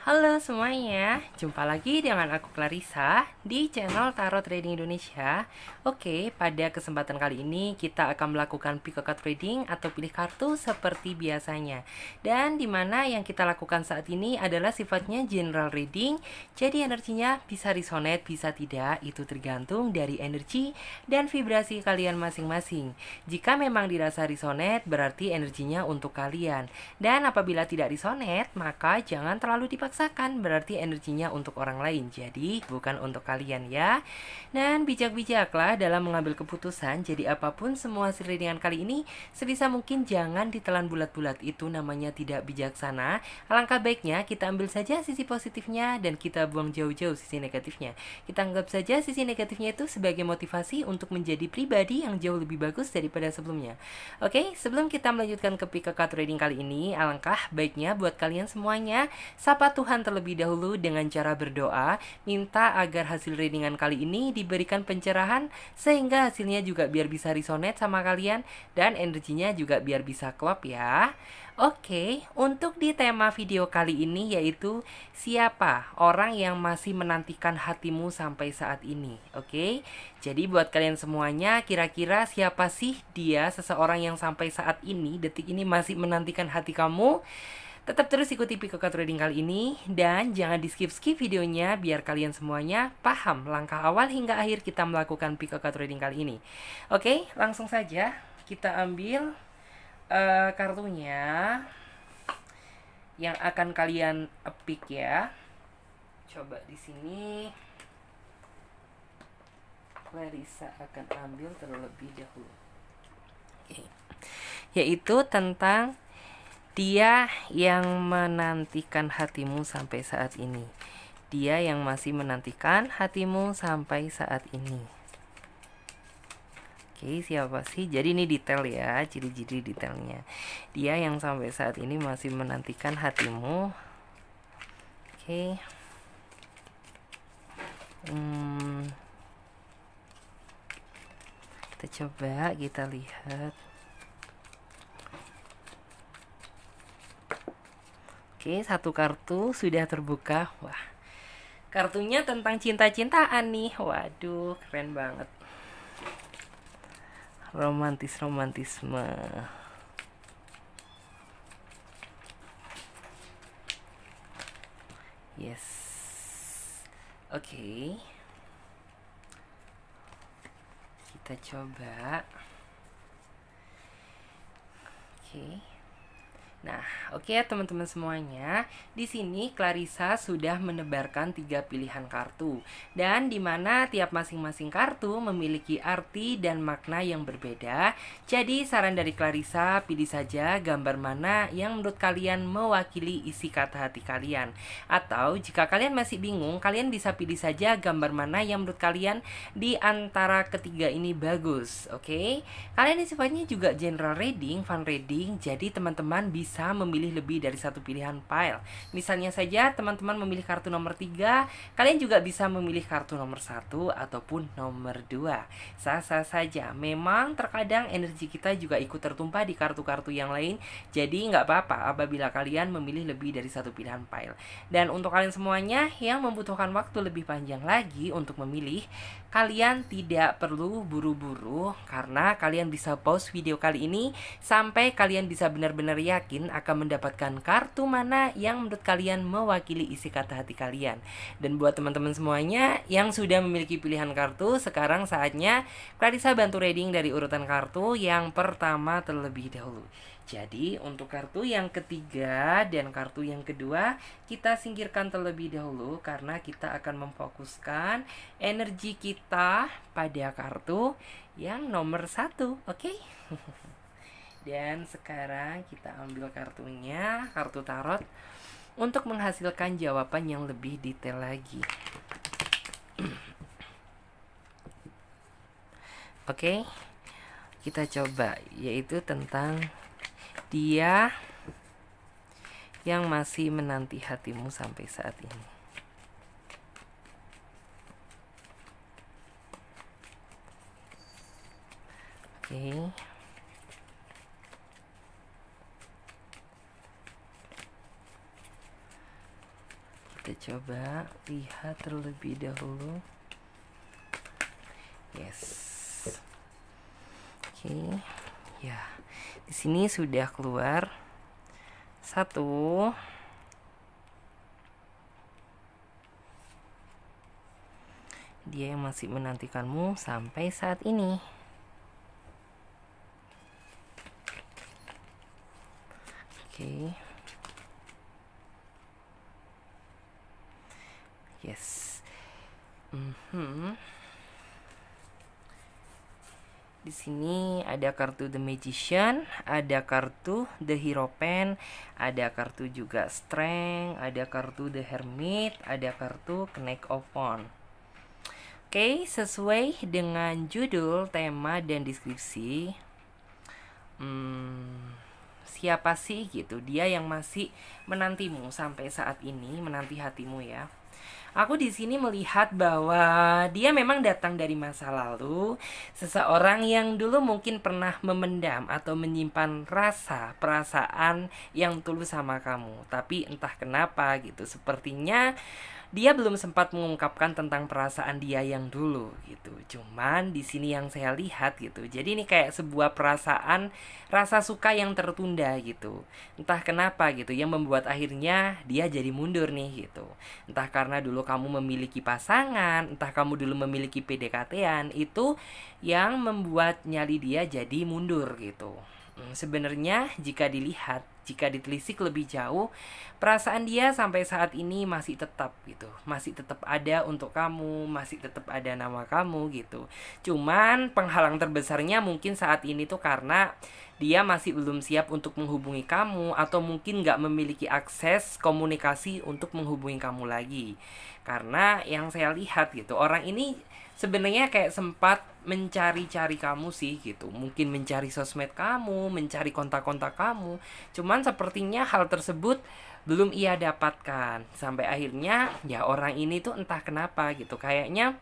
Halo semuanya, jumpa lagi dengan aku Clarissa di channel Tarot Trading Indonesia. Oke, pada kesempatan kali ini kita akan melakukan pick a card reading atau pilih kartu seperti biasanya. Dan dimana yang kita lakukan saat ini adalah sifatnya general reading, jadi energinya bisa resonate, bisa tidak, itu tergantung dari energi dan vibrasi kalian masing-masing. Jika memang dirasa resonate, berarti energinya untuk kalian. Dan apabila tidak resonate, maka jangan terlalu dipaksakan, berarti energinya untuk orang lain, jadi bukan untuk kalian ya. Dan bijak-bijaklah dalam mengambil keputusan. Jadi apapun semua hasil readingan kali ini, sebisa mungkin jangan ditelan bulat-bulat, itu namanya tidak bijaksana. Alangkah baiknya kita ambil saja sisi positifnya dan kita buang jauh-jauh sisi negatifnya. Kita anggap saja sisi negatifnya itu sebagai motivasi untuk menjadi pribadi yang jauh lebih bagus daripada sebelumnya. Oke, sebelum kita melanjutkan ke pick a card reading kali ini, alangkah baiknya buat kalian semuanya sapa Tuhan terlebih dahulu dengan cara berdoa, minta agar hasil readingan kali ini diberikan pencerahan sehingga hasilnya juga biar bisa resonate sama kalian dan energinya juga biar bisa klop ya. Oke, untuk di tema video kali ini yaitu siapa orang yang masih menantikan hatimu sampai saat ini. Oke, jadi buat kalian semuanya, kira-kira siapa sih dia, seseorang yang sampai saat ini, detik ini masih menantikan hati kamu? Tetap terus ikuti Pick a Card Reading kali ini dan jangan di skip-skip videonya biar kalian semuanya paham langkah awal hingga akhir kita melakukan Pick a Card Reading kali ini. Oke, langsung saja kita ambil kartunya yang akan kalian pick ya. Coba di sini Clarissa akan ambil terlebih dahulu. Oke. Yaitu tentang dia yang menantikan hatimu sampai saat ini. Dia yang masih menantikan hatimu sampai saat ini. Oke, siapa sih? Jadi ini detail ya, ciri-ciri detailnya. Dia yang sampai saat ini masih menantikan hatimu. Oke. Kita coba kita lihat. Oke, satu kartu sudah terbuka. Wah, kartunya tentang cinta-cintaan nih. Waduh, keren banget. Romantisme. Yes. Oke. Kita coba. Oke. Nah, oke ya teman-teman semuanya. Di sini Clarissa sudah menebarkan 3 pilihan kartu dan di mana tiap masing-masing kartu memiliki arti dan makna yang berbeda. Jadi saran dari Clarissa, pilih saja gambar mana yang menurut kalian mewakili isi kata hati kalian. Atau jika kalian masih bingung, kalian bisa pilih saja gambar mana yang menurut kalian di antara ketiga ini bagus. Oke. Kalian ini sifatnya juga general reading, fun reading. Jadi teman-teman bisa memilih lebih dari satu pilihan pile. Misalnya saja teman-teman memilih kartu nomor 3, kalian juga bisa memilih kartu nomor 1 ataupun nomor 2. Sah-sah saja. Memang terkadang energi kita juga ikut tertumpah di kartu-kartu yang lain. Jadi nggak apa-apa apabila kalian memilih lebih dari satu pilihan pile. Dan untuk kalian semuanya yang membutuhkan waktu lebih panjang lagi untuk memilih, kalian tidak perlu buru-buru karena kalian bisa pause video kali ini sampai kalian bisa benar-benar yakin akan mendapatkan kartu mana yang menurut kalian mewakili isi kata hati kalian. Dan buat teman-teman semuanya yang sudah memiliki pilihan kartu, sekarang saatnya Clarissa bantu reading dari urutan kartu yang pertama terlebih dahulu. Jadi untuk kartu yang ketiga dan kartu yang kedua kita singkirkan terlebih dahulu karena kita akan memfokuskan energi kita pada kartu yang nomor 1. Oke? Dan sekarang kita ambil kartunya, kartu tarot, untuk menghasilkan jawaban yang lebih detail lagi. Oke, kita coba, yaitu tentang dia yang masih menanti hatimu sampai saat ini. Oke. Kita coba lihat terlebih dahulu. Yes. Oke. Ya. Di sini sudah keluar satu. Dia yang masih menantikanmu sampai saat ini. Oke. Yes. Di sini ada kartu The Magician, ada kartu The Hierophant, ada kartu juga Strength, ada kartu The Hermit, ada kartu Knight of Wands. Oke, sesuai dengan judul, tema, dan deskripsi, siapa sih gitu dia yang masih menantimu sampai saat ini, menanti hatimu ya. Aku di sini melihat bahwa dia memang datang dari masa lalu, seseorang yang dulu mungkin pernah memendam atau menyimpan rasa, perasaan yang tulus sama kamu. Tapi entah kenapa gitu, sepertinya dia belum sempat mengungkapkan tentang perasaan dia yang dulu gitu. Cuman di sini yang saya lihat gitu. Jadi ini kayak sebuah perasaan rasa suka yang tertunda gitu. Entah kenapa gitu yang membuat akhirnya dia jadi mundur nih gitu. Entah karena dulu kamu memiliki pasangan, entah kamu dulu memiliki PDKT-an, itu yang membuat nyali dia jadi mundur gitu. Sebenarnya jika dilihat, jika ditelisik lebih jauh, perasaan dia sampai saat ini masih tetap gitu, masih tetap ada untuk kamu, masih tetap ada nama kamu gitu. Cuman penghalang terbesarnya mungkin saat ini tuh karena dia masih belum siap untuk menghubungi kamu, atau mungkin gak memiliki akses komunikasi untuk menghubungi kamu lagi. Karena yang saya lihat gitu, orang ini sebenarnya kayak sempat mencari-cari kamu sih gitu. Mungkin mencari sosmed kamu, mencari kontak-kontak kamu. Cuman sepertinya hal tersebut belum ia dapatkan. Sampai akhirnya ya orang ini tuh entah kenapa gitu, kayaknya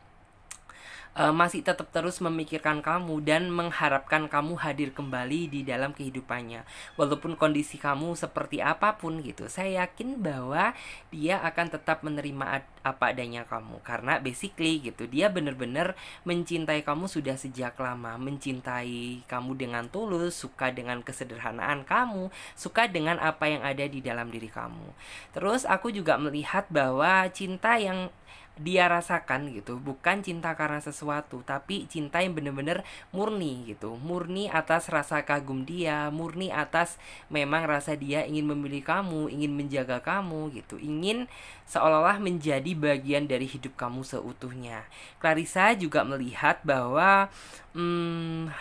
masih tetap terus memikirkan kamu dan mengharapkan kamu hadir kembali di dalam kehidupannya. Walaupun kondisi kamu seperti apapun gitu, saya yakin bahwa dia akan tetap menerima apa adanya kamu. Karena basically gitu, dia benar-benar mencintai kamu sudah sejak lama. Mencintai kamu dengan tulus, suka dengan kesederhanaan kamu, suka dengan apa yang ada di dalam diri kamu. Terus aku juga melihat bahwa cinta yang dia rasakan gitu bukan cinta karena sesuatu, tapi cinta yang benar-benar murni gitu, murni atas rasa kagum dia, murni atas memang rasa dia ingin memilih kamu, ingin menjaga kamu gitu, ingin seolah-olah menjadi bagian dari hidup kamu seutuhnya. Clarissa juga melihat bahwa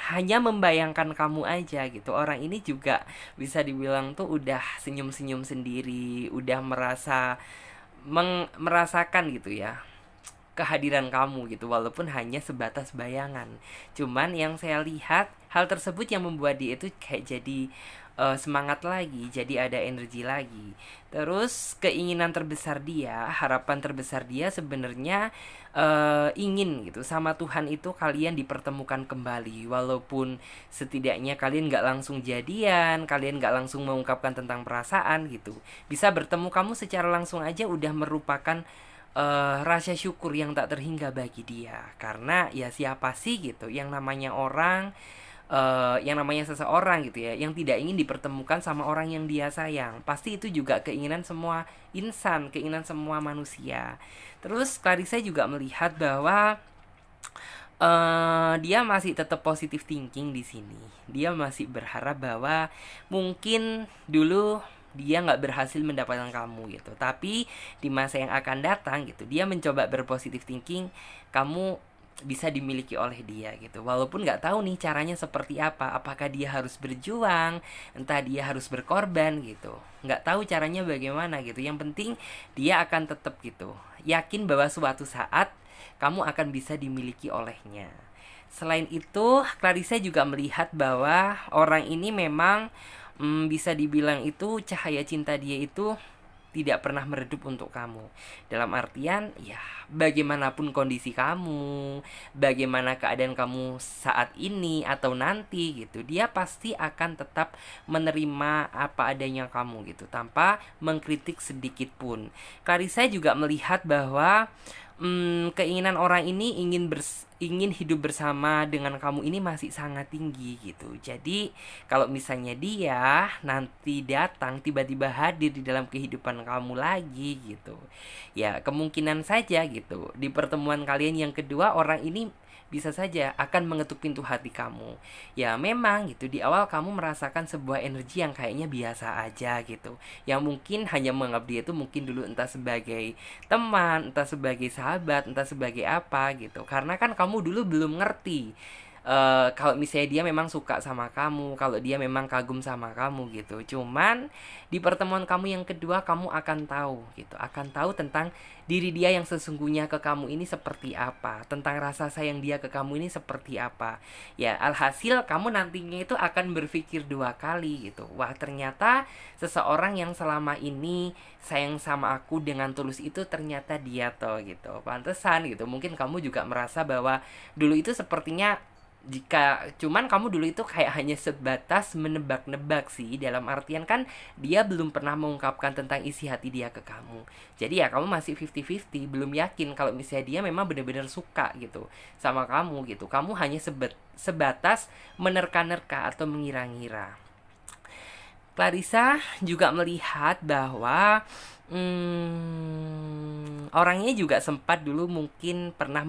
hanya membayangkan kamu aja gitu, orang ini juga bisa dibilang tuh udah senyum-senyum sendiri, udah merasakan gitu ya kehadiran kamu gitu, walaupun hanya sebatas bayangan. Cuman yang saya lihat, hal tersebut yang membuat dia itu kayak jadi semangat lagi, jadi ada energi lagi. Terus keinginan terbesar dia, harapan terbesar dia sebenarnya ingin gitu sama Tuhan itu kalian dipertemukan kembali. Walaupun setidaknya kalian gak langsung jadian, kalian gak langsung mengungkapkan tentang perasaan gitu, bisa bertemu kamu secara langsung aja udah merupakan rasa syukur yang tak terhingga bagi dia. Karena ya siapa sih gitu yang namanya orang, yang namanya seseorang gitu ya, yang tidak ingin dipertemukan sama orang yang dia sayang. Pasti itu juga keinginan semua insan, keinginan semua manusia. Terus Clarissa juga melihat bahwa dia masih tetap positive thinking di sini. Dia masih berharap bahwa mungkin dulu dia nggak berhasil mendapatkan kamu gitu, tapi di masa yang akan datang gitu, dia mencoba berpositif thinking, kamu bisa dimiliki oleh dia gitu. Walaupun nggak tahu nih caranya seperti apa, apakah dia harus berjuang, entah dia harus berkorban gitu, nggak tahu caranya bagaimana gitu. Yang penting dia akan tetap gitu, yakin bahwa suatu saat kamu akan bisa dimiliki olehnya. Selain itu, Clarissa juga melihat bahwa orang ini memang bisa dibilang itu cahaya cinta dia itu tidak pernah meredup untuk kamu. Dalam artian, ya bagaimanapun kondisi kamu, bagaimana keadaan kamu saat ini atau nanti gitu, dia pasti akan tetap menerima apa adanya kamu gitu, tanpa mengkritik sedikit pun. Clarissa juga melihat bahwa keinginan orang ini ingin hidup bersama dengan kamu ini masih sangat tinggi gitu. Jadi kalau misalnya dia nanti datang tiba-tiba hadir di dalam kehidupan kamu lagi gitu, ya kemungkinan saja gitu di pertemuan kalian yang kedua orang ini bisa saja akan mengetuk pintu hati kamu. Ya memang gitu, di awal kamu merasakan sebuah energi yang kayaknya biasa aja gitu, yang mungkin hanya menganggap dia itu mungkin dulu entah sebagai teman, entah sebagai sahabat, entah sebagai apa gitu. Karena kan kamu dulu belum ngerti kalau misalnya dia memang suka sama kamu, kalau dia memang kagum sama kamu gitu. Cuman di pertemuan kamu yang kedua kamu akan tahu gitu, akan tahu tentang diri dia yang sesungguhnya ke kamu ini seperti apa, tentang rasa sayang dia ke kamu ini seperti apa. Ya alhasil kamu nantinya itu akan berpikir dua kali gitu. Wah ternyata seseorang yang selama ini sayang sama aku dengan tulus itu ternyata dia toh gitu. Pantesan gitu. Mungkin kamu juga merasa bahwa dulu itu sepertinya cuman kamu dulu itu kayak hanya sebatas menebak-nebak sih, dalam artian kan dia belum pernah mengungkapkan tentang isi hati dia ke kamu. Jadi ya kamu masih 50-50, belum yakin kalau misalnya dia memang benar-benar suka gitu sama kamu gitu. Kamu hanya sebatas menerka-nerka atau mengira-ngira. Clarissa juga melihat bahwa orangnya juga sempat dulu mungkin pernah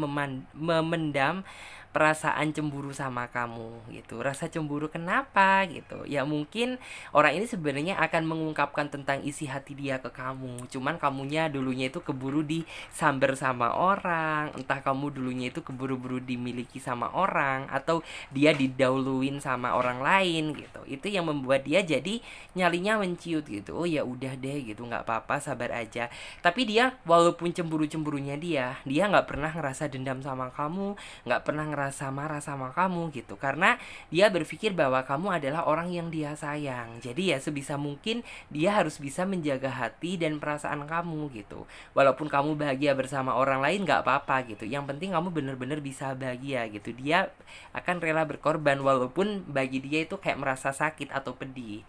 memendam perasaan cemburu sama kamu gitu. Rasa cemburu kenapa gitu? Ya mungkin orang ini sebenarnya akan mengungkapkan tentang isi hati dia ke kamu. Cuman kamunya dulunya itu keburu disamber sama orang, entah kamu dulunya itu keburu-buru dimiliki sama orang, atau dia didahuluin sama orang lain gitu. Itu yang membuat dia jadi nyalinya menciut gitu. Oh ya udah deh gitu, nggak apa-apa, sabar aja. Tapi dia walaupun cemburu-cemburunya dia nggak pernah ngerasa dendam sama kamu, nggak pernah ngerasa marah sama kamu gitu, karena dia berpikir bahwa kamu adalah orang yang dia sayang. Jadi ya sebisa mungkin dia harus bisa menjaga hati dan perasaan kamu gitu. Walaupun kamu bahagia bersama orang lain nggak apa-apa gitu, yang penting kamu bener-bener bisa bahagia gitu. Dia akan rela berkorban walaupun bagi dia itu kayak merasa sakit atau pedih.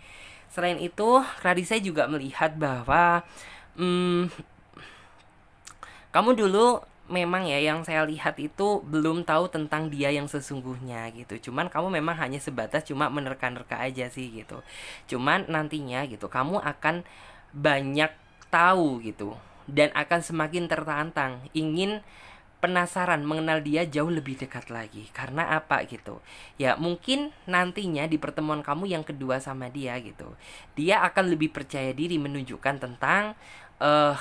Selain itu, Clarissa juga melihat bahwa kamu dulu memang ya, yang saya lihat itu belum tahu tentang dia yang sesungguhnya gitu. Cuman kamu memang hanya sebatas cuma menerka-nerka aja sih gitu. Cuman nantinya gitu kamu akan banyak tahu gitu, dan akan semakin tertantang ingin penasaran mengenal dia jauh lebih dekat lagi. Karena apa gitu? Ya mungkin nantinya di pertemuan kamu yang kedua sama dia gitu, dia akan lebih percaya diri menunjukkan tentang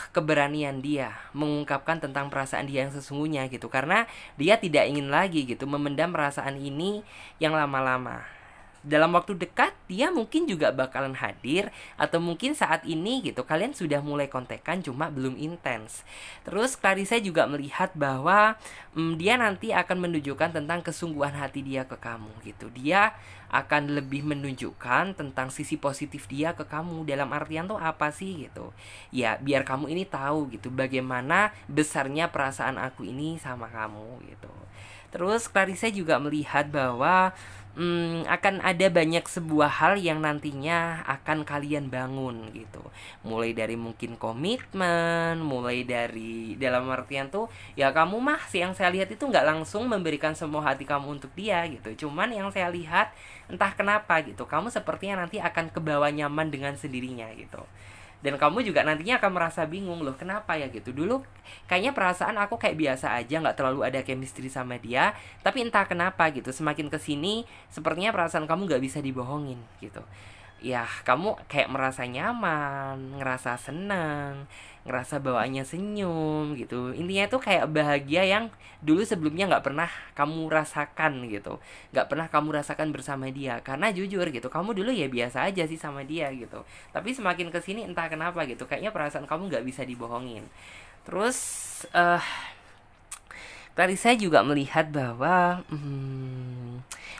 keberanian dia mengungkapkan tentang perasaan dia yang sesungguhnya gitu, karena dia tidak ingin lagi gitu memendam perasaan ini yang lama-lama. Dalam waktu dekat dia mungkin juga bakalan hadir, atau mungkin saat ini gitu kalian sudah mulai kontekan cuma belum intens. Terus Clarissa juga melihat bahwa dia nanti akan menunjukkan tentang kesungguhan hati dia ke kamu gitu. Dia akan lebih menunjukkan tentang sisi positif dia ke kamu. Dalam artian tuh apa sih gitu, ya biar kamu ini tahu gitu bagaimana besarnya perasaan aku ini sama kamu gitu. Terus Clarissa juga melihat bahwa akan ada banyak sebuah hal yang nantinya akan kalian bangun gitu. Mulai dari mungkin komitmen, mulai dari dalam artian tuh ya kamu mah yang saya lihat itu nggak langsung memberikan semua hati kamu untuk dia gitu. Cuman yang saya lihat entah kenapa gitu, kamu sepertinya nanti akan kebawa nyaman dengan sendirinya gitu. Dan kamu juga nantinya akan merasa bingung, loh kenapa ya gitu. Dulu kayaknya perasaan aku kayak biasa aja, gak terlalu ada chemistry sama dia, tapi entah kenapa gitu, semakin kesini sepertinya perasaan kamu gak bisa dibohongin gitu. Ya kamu kayak merasa nyaman, ngerasa senang, ngerasa bawaannya senyum gitu. Intinya tuh kayak bahagia yang dulu sebelumnya gak pernah kamu rasakan gitu, gak pernah kamu rasakan bersama dia. Karena jujur gitu, kamu dulu ya biasa aja sih sama dia gitu, tapi semakin kesini entah kenapa gitu, kayaknya perasaan kamu gak bisa dibohongin. Terus Clarissa juga melihat bahwa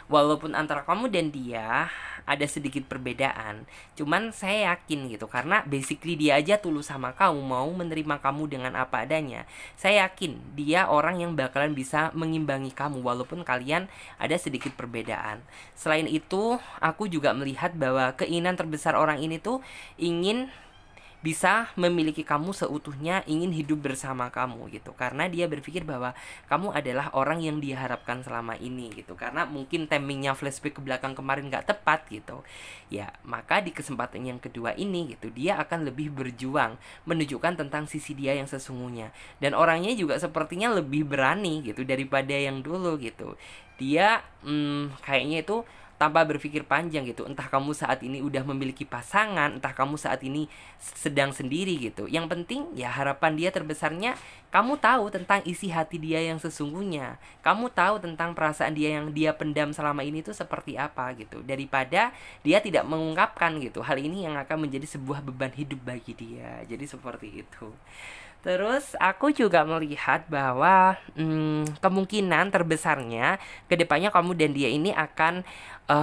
walaupun antara kamu dan dia ada sedikit perbedaan, cuman saya yakin gitu, karena basically dia aja tulus sama kamu, mau menerima kamu dengan apa adanya. Saya yakin dia orang yang bakalan bisa mengimbangi kamu walaupun kalian ada sedikit perbedaan. Selain itu, aku juga melihat bahwa keinginan terbesar orang ini tuh ingin bisa memiliki kamu seutuhnya, ingin hidup bersama kamu gitu, karena dia berpikir bahwa kamu adalah orang yang dia harapkan selama ini gitu. Karena mungkin timingnya flashback ke belakang kemarin gak tepat gitu ya, maka di kesempatan yang kedua ini gitu, dia akan lebih berjuang menunjukkan tentang sisi dia yang sesungguhnya. Dan orangnya juga sepertinya lebih berani gitu daripada yang dulu gitu. Dia kayaknya itu tanpa berpikir panjang gitu. Entah kamu saat ini udah memiliki pasangan, entah kamu saat ini sedang sendiri gitu. Yang penting ya harapan dia terbesarnya kamu tahu tentang isi hati dia yang sesungguhnya. Kamu tahu tentang perasaan dia yang dia pendam selama ini tuh seperti apa gitu. Daripada dia tidak mengungkapkan gitu. Hal ini yang akan menjadi sebuah beban hidup bagi dia. Jadi seperti itu. Terus aku juga melihat bahwa kemungkinan terbesarnya kedepannya kamu dan dia ini akan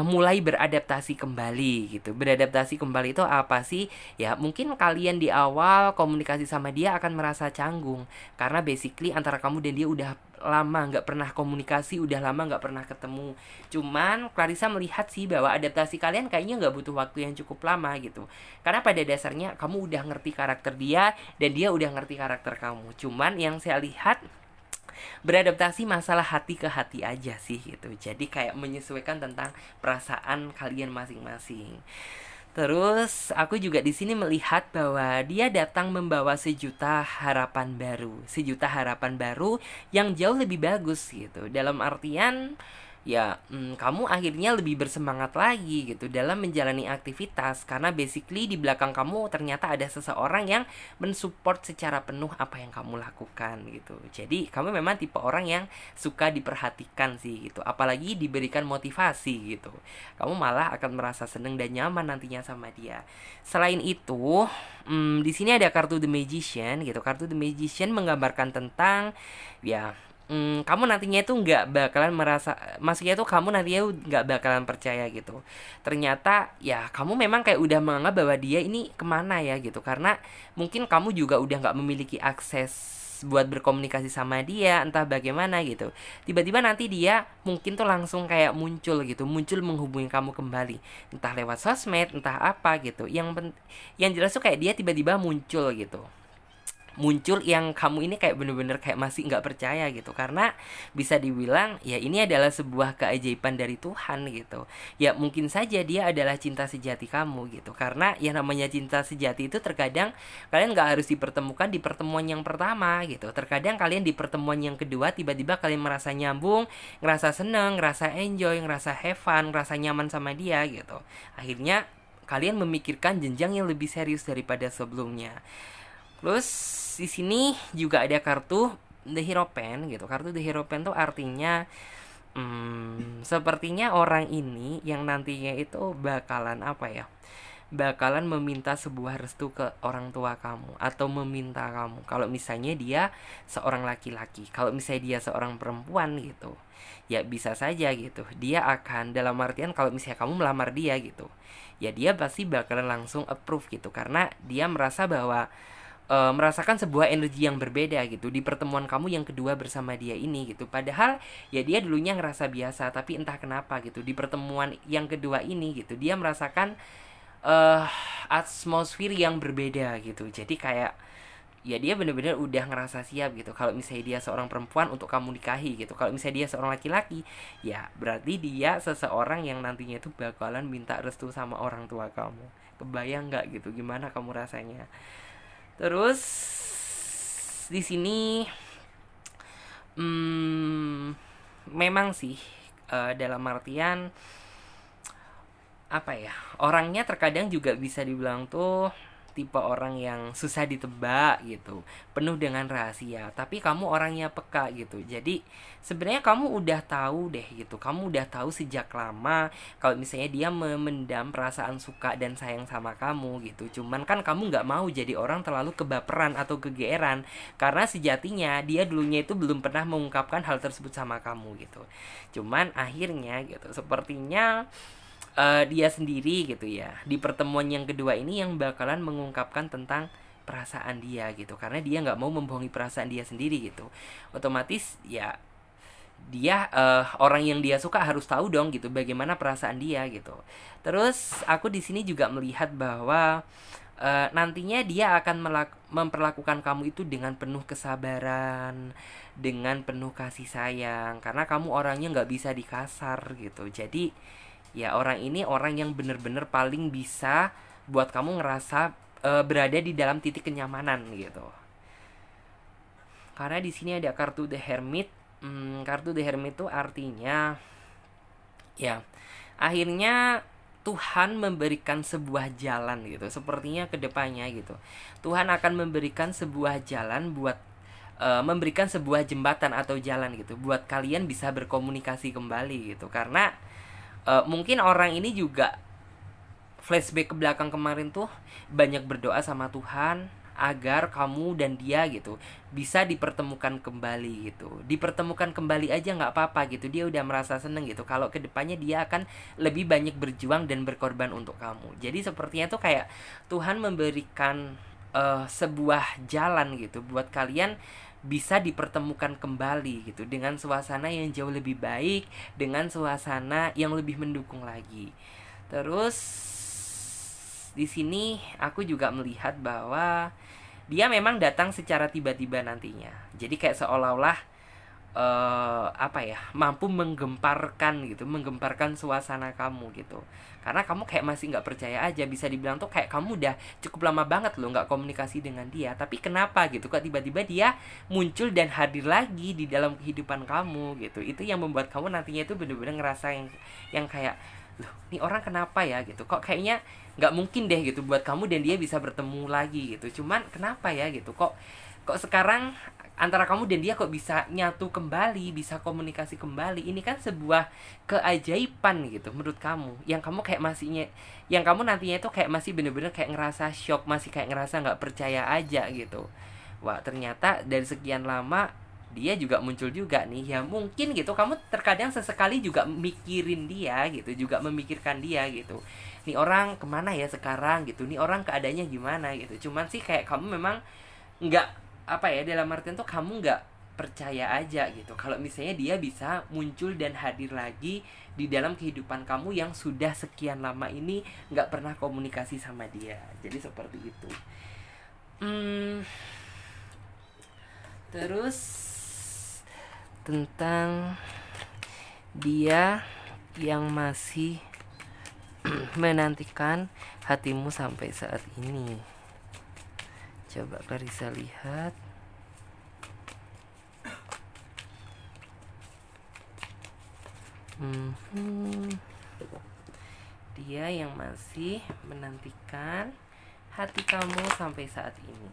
mulai beradaptasi kembali gitu. Beradaptasi kembali itu apa sih? Ya mungkin kalian di awal komunikasi sama dia akan merasa canggung, karena basically antara kamu dan dia udah lama nggak pernah komunikasi, udah lama nggak pernah ketemu. Cuman Clarissa melihat sih bahwa adaptasi kalian kayaknya nggak butuh waktu yang cukup lama gitu, karena pada dasarnya kamu udah ngerti karakter dia dan dia udah ngerti karakter kamu. Cuman yang saya lihat beradaptasi masalah hati ke hati aja sih gitu. Jadi kayak menyesuaikan tentang perasaan kalian masing-masing. Terus aku juga di sini melihat bahwa dia datang membawa sejuta harapan baru yang jauh lebih bagus gitu. Dalam artian ya kamu akhirnya lebih bersemangat lagi gitu dalam menjalani aktivitas, karena basically di belakang kamu ternyata ada seseorang yang mensupport secara penuh apa yang kamu lakukan gitu. Jadi kamu memang tipe orang yang suka diperhatikan sih gitu, apalagi diberikan motivasi gitu. Kamu malah akan merasa seneng dan nyaman nantinya sama dia. Selain itu, di sini ada kartu The Magician gitu. Kartu The Magician menggambarkan tentang ya kamu nantinya itu nggak bakalan merasa, maksudnya tuh kamu nantinya nggak bakalan percaya gitu. Ternyata ya kamu memang kayak udah menganggap bahwa dia ini kemana ya gitu, karena mungkin kamu juga udah nggak memiliki akses buat berkomunikasi sama dia, entah bagaimana gitu. Tiba-tiba nanti dia mungkin tuh langsung kayak muncul gitu, muncul menghubungi kamu kembali, entah lewat sosmed, entah apa gitu. Yang jelas tuh kayak dia tiba-tiba muncul gitu, muncul yang kamu ini kayak bener-bener kayak masih nggak percaya gitu, karena bisa dibilang ya ini adalah sebuah keajaiban dari Tuhan gitu. Ya mungkin saja dia adalah cinta sejati kamu gitu, karena yang namanya cinta sejati itu terkadang kalian nggak harus dipertemukan di pertemuan yang pertama gitu. Terkadang kalian di pertemuan yang kedua tiba-tiba kalian merasa nyambung, ngerasa seneng, ngerasa enjoy, ngerasa have fun, ngerasa nyaman sama dia gitu. Akhirnya kalian memikirkan jenjang yang lebih serius daripada sebelumnya. Terus di sini juga ada kartu The Hierophant gitu. Kartu The Hierophant tuh artinya sepertinya orang ini yang nantinya itu bakalan apa ya? Bakalan meminta sebuah restu ke orang tua kamu, atau meminta kamu kalau misalnya dia seorang laki-laki. Kalau misalnya dia seorang perempuan gitu, ya bisa saja gitu. Dia akan, dalam artian kalau misalnya kamu melamar dia gitu, ya dia pasti bakalan langsung approve gitu, karena dia merasa bahwa merasakan sebuah energi yang berbeda gitu di pertemuan kamu yang kedua bersama dia ini gitu. Padahal ya dia dulunya ngerasa biasa, tapi entah kenapa gitu di pertemuan yang kedua ini gitu dia merasakan atmosfer yang berbeda gitu. Jadi kayak ya dia benar-benar udah ngerasa siap gitu kalau misalnya dia seorang perempuan untuk kamu nikahi gitu. Kalau misalnya dia seorang laki-laki, ya berarti dia seseorang yang nantinya itu bakalan minta restu sama orang tua kamu. Kebayang nggak gitu gimana kamu rasanya? Terus di sini memang sih dalam artian apa ya, orangnya terkadang juga bisa dibilang tuh tipe orang yang susah ditebak gitu, penuh dengan rahasia, tapi kamu orangnya peka gitu. Jadi sebenarnya kamu udah tahu deh gitu, kamu udah tahu sejak lama kalau misalnya dia memendam perasaan suka dan sayang sama kamu gitu. Cuman kan kamu nggak mau jadi orang terlalu kebaperan atau kegeeran, karena sejatinya dia dulunya itu belum pernah mengungkapkan hal tersebut sama kamu gitu. Cuman akhirnya gitu, sepertinya dia sendiri gitu ya di pertemuan yang kedua ini yang bakalan mengungkapkan tentang perasaan dia gitu, karena dia nggak mau membohongi perasaan dia sendiri gitu. Otomatis ya dia orang yang dia suka harus tahu dong gitu bagaimana perasaan dia gitu. Terus aku di sini juga melihat bahwa nantinya dia akan memperlakukan kamu itu dengan penuh kesabaran, dengan penuh kasih sayang, karena kamu orangnya nggak bisa dikasar gitu. Jadi ya orang ini orang yang bener-bener paling bisa buat kamu ngerasa berada di dalam titik kenyamanan gitu. Karena di sini ada kartu The Hermit. Kartu The Hermit itu artinya ya akhirnya Tuhan memberikan sebuah jalan gitu. Sepertinya kedepannya gitu, Tuhan akan memberikan sebuah jalan buat memberikan sebuah jembatan atau jalan gitu buat kalian bisa berkomunikasi kembali gitu. Karena mungkin orang ini juga flashback ke belakang kemarin tuh banyak berdoa sama Tuhan agar kamu dan dia gitu bisa dipertemukan kembali gitu. Dipertemukan kembali aja nggak apa-apa gitu, dia udah merasa seneng gitu kalau kedepannya dia akan lebih banyak berjuang dan berkorban untuk kamu. Jadi sepertinya tuh kayak Tuhan memberikan sebuah jalan gitu buat kalian bisa dipertemukan kembali gitu dengan suasana yang jauh lebih baik, dengan suasana yang lebih mendukung lagi. Terus di sini aku juga melihat bahwa dia memang datang secara tiba-tiba nantinya. Jadi kayak seolah-olah apa ya, mampu menggemparkan gitu, menggemparkan suasana kamu gitu. Karena kamu kayak masih nggak percaya aja, bisa dibilang tuh kayak kamu udah cukup lama banget loh nggak komunikasi dengan dia. Tapi kenapa gitu kok tiba-tiba dia muncul dan hadir lagi di dalam kehidupan kamu gitu. Itu yang membuat kamu nantinya itu bener-bener ngerasa yang kayak, loh ini orang kenapa ya gitu, kok kayaknya nggak mungkin deh gitu buat kamu dan dia bisa bertemu lagi gitu. Cuman kenapa ya gitu, kok sekarang antara kamu dan dia kok bisa nyatu kembali, bisa komunikasi kembali. Ini kan sebuah keajaiban gitu menurut kamu, yang kamu kayak yang kamu nantinya itu kayak masih bener-bener kayak ngerasa shock, masih kayak ngerasa nggak percaya aja gitu. Wah ternyata dari sekian lama dia juga muncul juga nih. Ya mungkin gitu kamu terkadang sesekali juga mikirin dia gitu, juga memikirkan dia gitu, nih orang kemana ya sekarang gitu, nih orang keadaannya gimana gitu. Cuman sih kayak kamu memang nggak, apa ya, dalam artian tuh kamu nggak percaya aja gitu kalau misalnya dia bisa muncul dan hadir lagi di dalam kehidupan kamu yang sudah sekian lama ini nggak pernah komunikasi sama dia. Jadi seperti itu. Terus tentang dia yang masih menantikan hatimu sampai saat ini. Coba Clarissa lihat. Dia yang masih menantikan hati kamu sampai saat ini.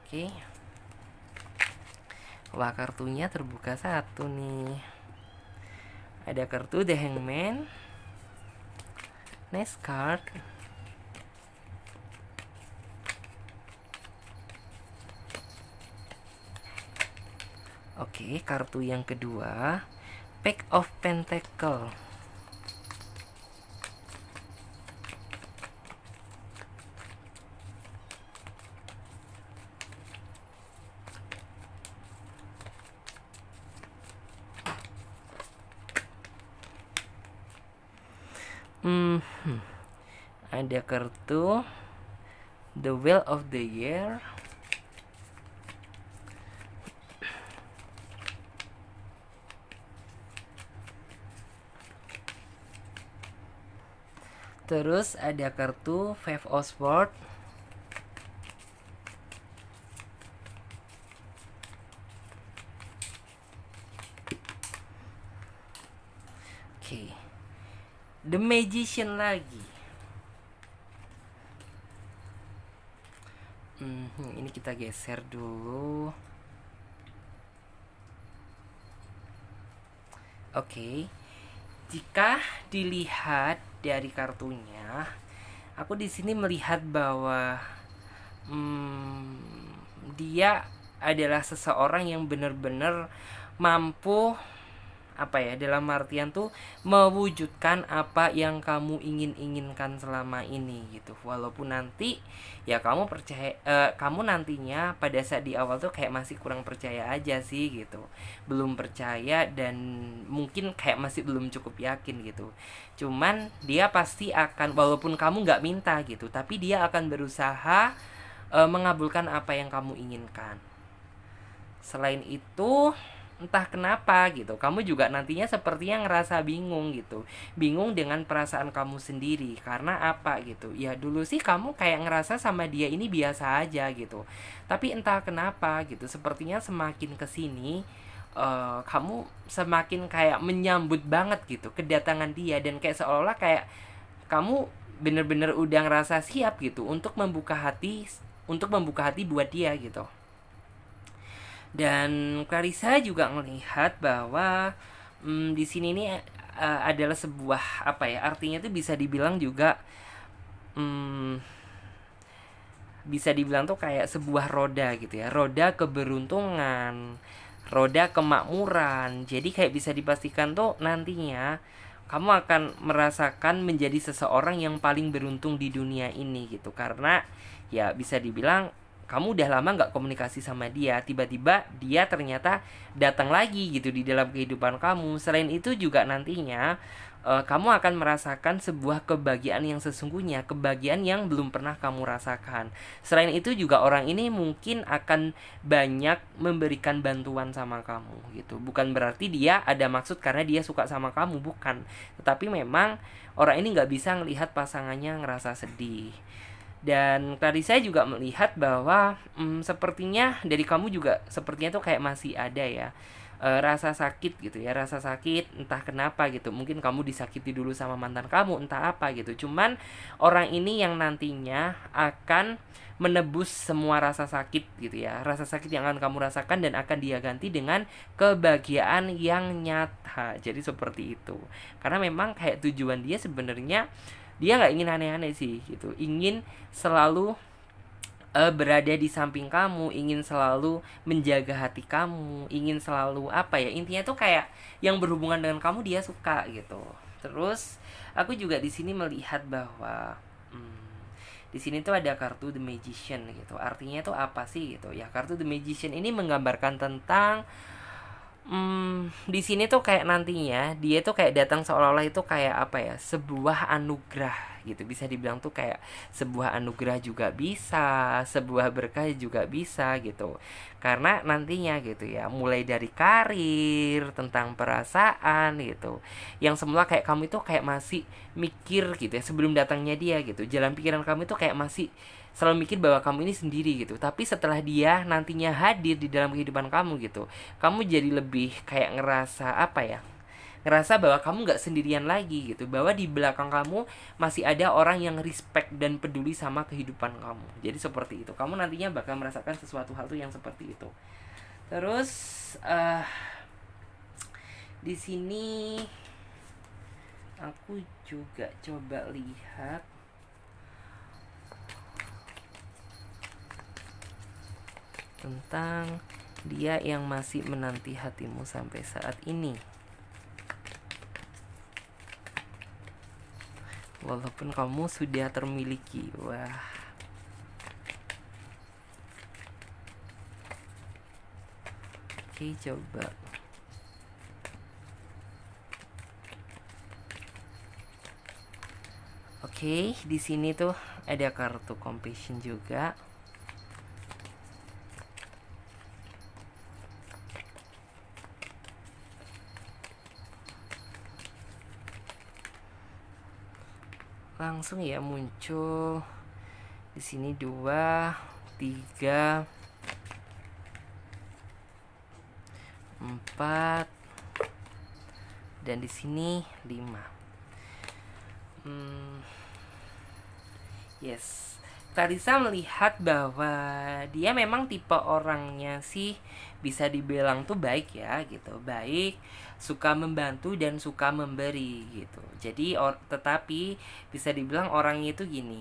Oke. Wah, kartunya terbuka satu nih. Ada kartu The Hangman. Next card. Oke, kartu yang kedua, Pack of Pentacle. Ada kartu The Wheel of the Year. Terus ada kartu Five of Swords. The Magician lagi. Ini kita geser dulu. Oke. Jika dilihat dari kartunya, aku di sini melihat bahwa dia adalah seseorang yang benar-benar mampu dalam artian tuh mewujudkan apa yang kamu inginkan selama ini gitu. Walaupun nanti ya kamu percaya kamu nantinya pada saat di awal tuh kayak masih kurang percaya aja sih gitu, belum percaya dan mungkin kayak masih belum cukup yakin gitu. Cuman dia pasti akan, walaupun kamu nggak minta gitu, tapi dia akan berusaha mengabulkan apa yang kamu inginkan. Selain itu, entah kenapa gitu, kamu juga nantinya sepertinya ngerasa bingung gitu, bingung dengan perasaan kamu sendiri. Karena apa gitu, ya dulu sih kamu kayak ngerasa sama dia ini biasa aja gitu, tapi entah kenapa gitu, sepertinya semakin kesini kamu semakin kayak menyambut banget gitu kedatangan dia, dan kayak seolah-olah kayak kamu bener-bener udah ngerasa siap gitu untuk membuka hati buat dia gitu. Dan Clarissa juga melihat bahwa di sini ini adalah sebuah artinya itu bisa dibilang juga bisa dibilang tuh kayak sebuah roda gitu ya, roda keberuntungan, roda kemakmuran. Jadi kayak bisa dipastikan tuh nantinya kamu akan merasakan menjadi seseorang yang paling beruntung di dunia ini gitu. Karena ya bisa dibilang kamu udah lama gak komunikasi sama dia, tiba-tiba dia ternyata datang lagi gitu di dalam kehidupan kamu. Selain itu juga nantinya kamu akan merasakan sebuah kebahagiaan yang sesungguhnya, kebahagiaan yang belum pernah kamu rasakan. Selain itu juga orang ini mungkin akan banyak memberikan bantuan sama kamu gitu. Bukan berarti dia ada maksud karena dia suka sama kamu, bukan. Tetapi memang orang ini gak bisa ngelihat pasangannya ngerasa sedih. Dan tadi saya juga melihat bahwa sepertinya dari kamu juga sepertinya tuh kayak masih ada ya rasa sakit gitu ya, rasa sakit entah kenapa gitu. Mungkin kamu disakiti dulu sama mantan kamu, entah apa gitu. Cuman orang ini yang nantinya akan menebus semua rasa sakit gitu ya, rasa sakit yang akan kamu rasakan, dan akan dia ganti dengan kebahagiaan yang nyata. Jadi seperti itu. Karena memang kayak tujuan dia sebenarnya, dia nggak ingin aneh-aneh sih gitu, ingin selalu berada di samping kamu, ingin selalu menjaga hati kamu, ingin selalu intinya tuh kayak yang berhubungan dengan kamu dia suka gitu. Terus aku juga di sini melihat bahwa di sini tuh ada kartu The Magician gitu. Artinya tuh apa sih gitu ya? Kartu The Magician ini menggambarkan tentang di sini tuh kayak nantinya dia tuh kayak datang seolah-olah itu kayak sebuah anugerah gitu. Bisa dibilang tuh kayak sebuah anugerah juga bisa, sebuah berkah juga bisa gitu. Karena nantinya gitu ya, mulai dari karir, tentang perasaan gitu, yang semula kayak kamu itu kayak masih mikir gitu ya sebelum datangnya dia gitu. Jalan pikiran kamu itu kayak masih selalu mikir bahwa kamu ini sendiri gitu. Tapi setelah dia nantinya hadir di dalam kehidupan kamu gitu, kamu jadi lebih kayak ngerasa ngerasa bahwa kamu gak sendirian lagi gitu, bahwa di belakang kamu masih ada orang yang respect dan peduli sama kehidupan kamu. Jadi seperti itu, kamu nantinya bakal merasakan sesuatu hal tuh yang seperti itu. Terus di sini aku juga coba lihat tentang dia yang masih menanti hatimu sampai saat ini. Walaupun kamu sudah termiliki. Wah. Oke, coba. Oke, di sini tuh ada kartu compassion juga. Langsung ya muncul di sini 2, 3, 4, dan di sini 5. Hmm, yes, Clarissa melihat bahwa dia memang tipe orangnya sih bisa dibilang tuh baik ya gitu, baik, suka membantu dan suka memberi gitu. Jadi tetapi bisa dibilang orangnya itu gini,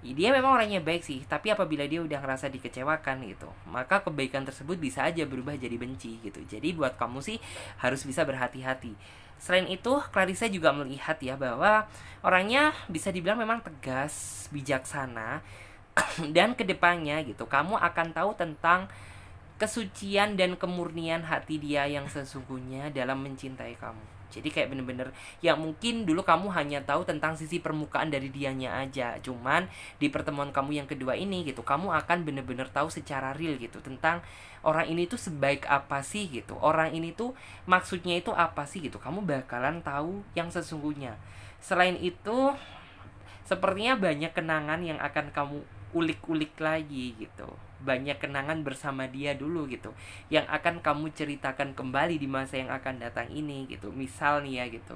dia memang orangnya baik sih, tapi apabila dia udah ngerasa dikecewakan gitu, maka kebaikan tersebut bisa aja berubah jadi benci gitu. Jadi buat kamu sih harus bisa berhati-hati. Selain itu, Clarissa juga melihat ya bahwa orangnya bisa dibilang memang tegas, bijaksana, dan kedepannya gitu, kamu akan tahu tentang kesucian dan kemurnian hati dia yang sesungguhnya dalam mencintai kamu. Jadi kayak bener-bener yang mungkin dulu kamu hanya tahu tentang sisi permukaan dari dianya aja. Cuman di pertemuan kamu yang kedua ini gitu, kamu akan bener-bener tahu secara real gitu tentang orang ini tuh sebaik apa sih gitu. Orang ini tuh maksudnya itu apa sih gitu. Kamu bakalan tahu yang sesungguhnya. Selain itu, sepertinya banyak kenangan yang akan kamu ulik-ulik lagi gitu. Banyak kenangan bersama dia dulu gitu, yang akan kamu ceritakan kembali di masa yang akan datang ini gitu. Misal nih ya gitu,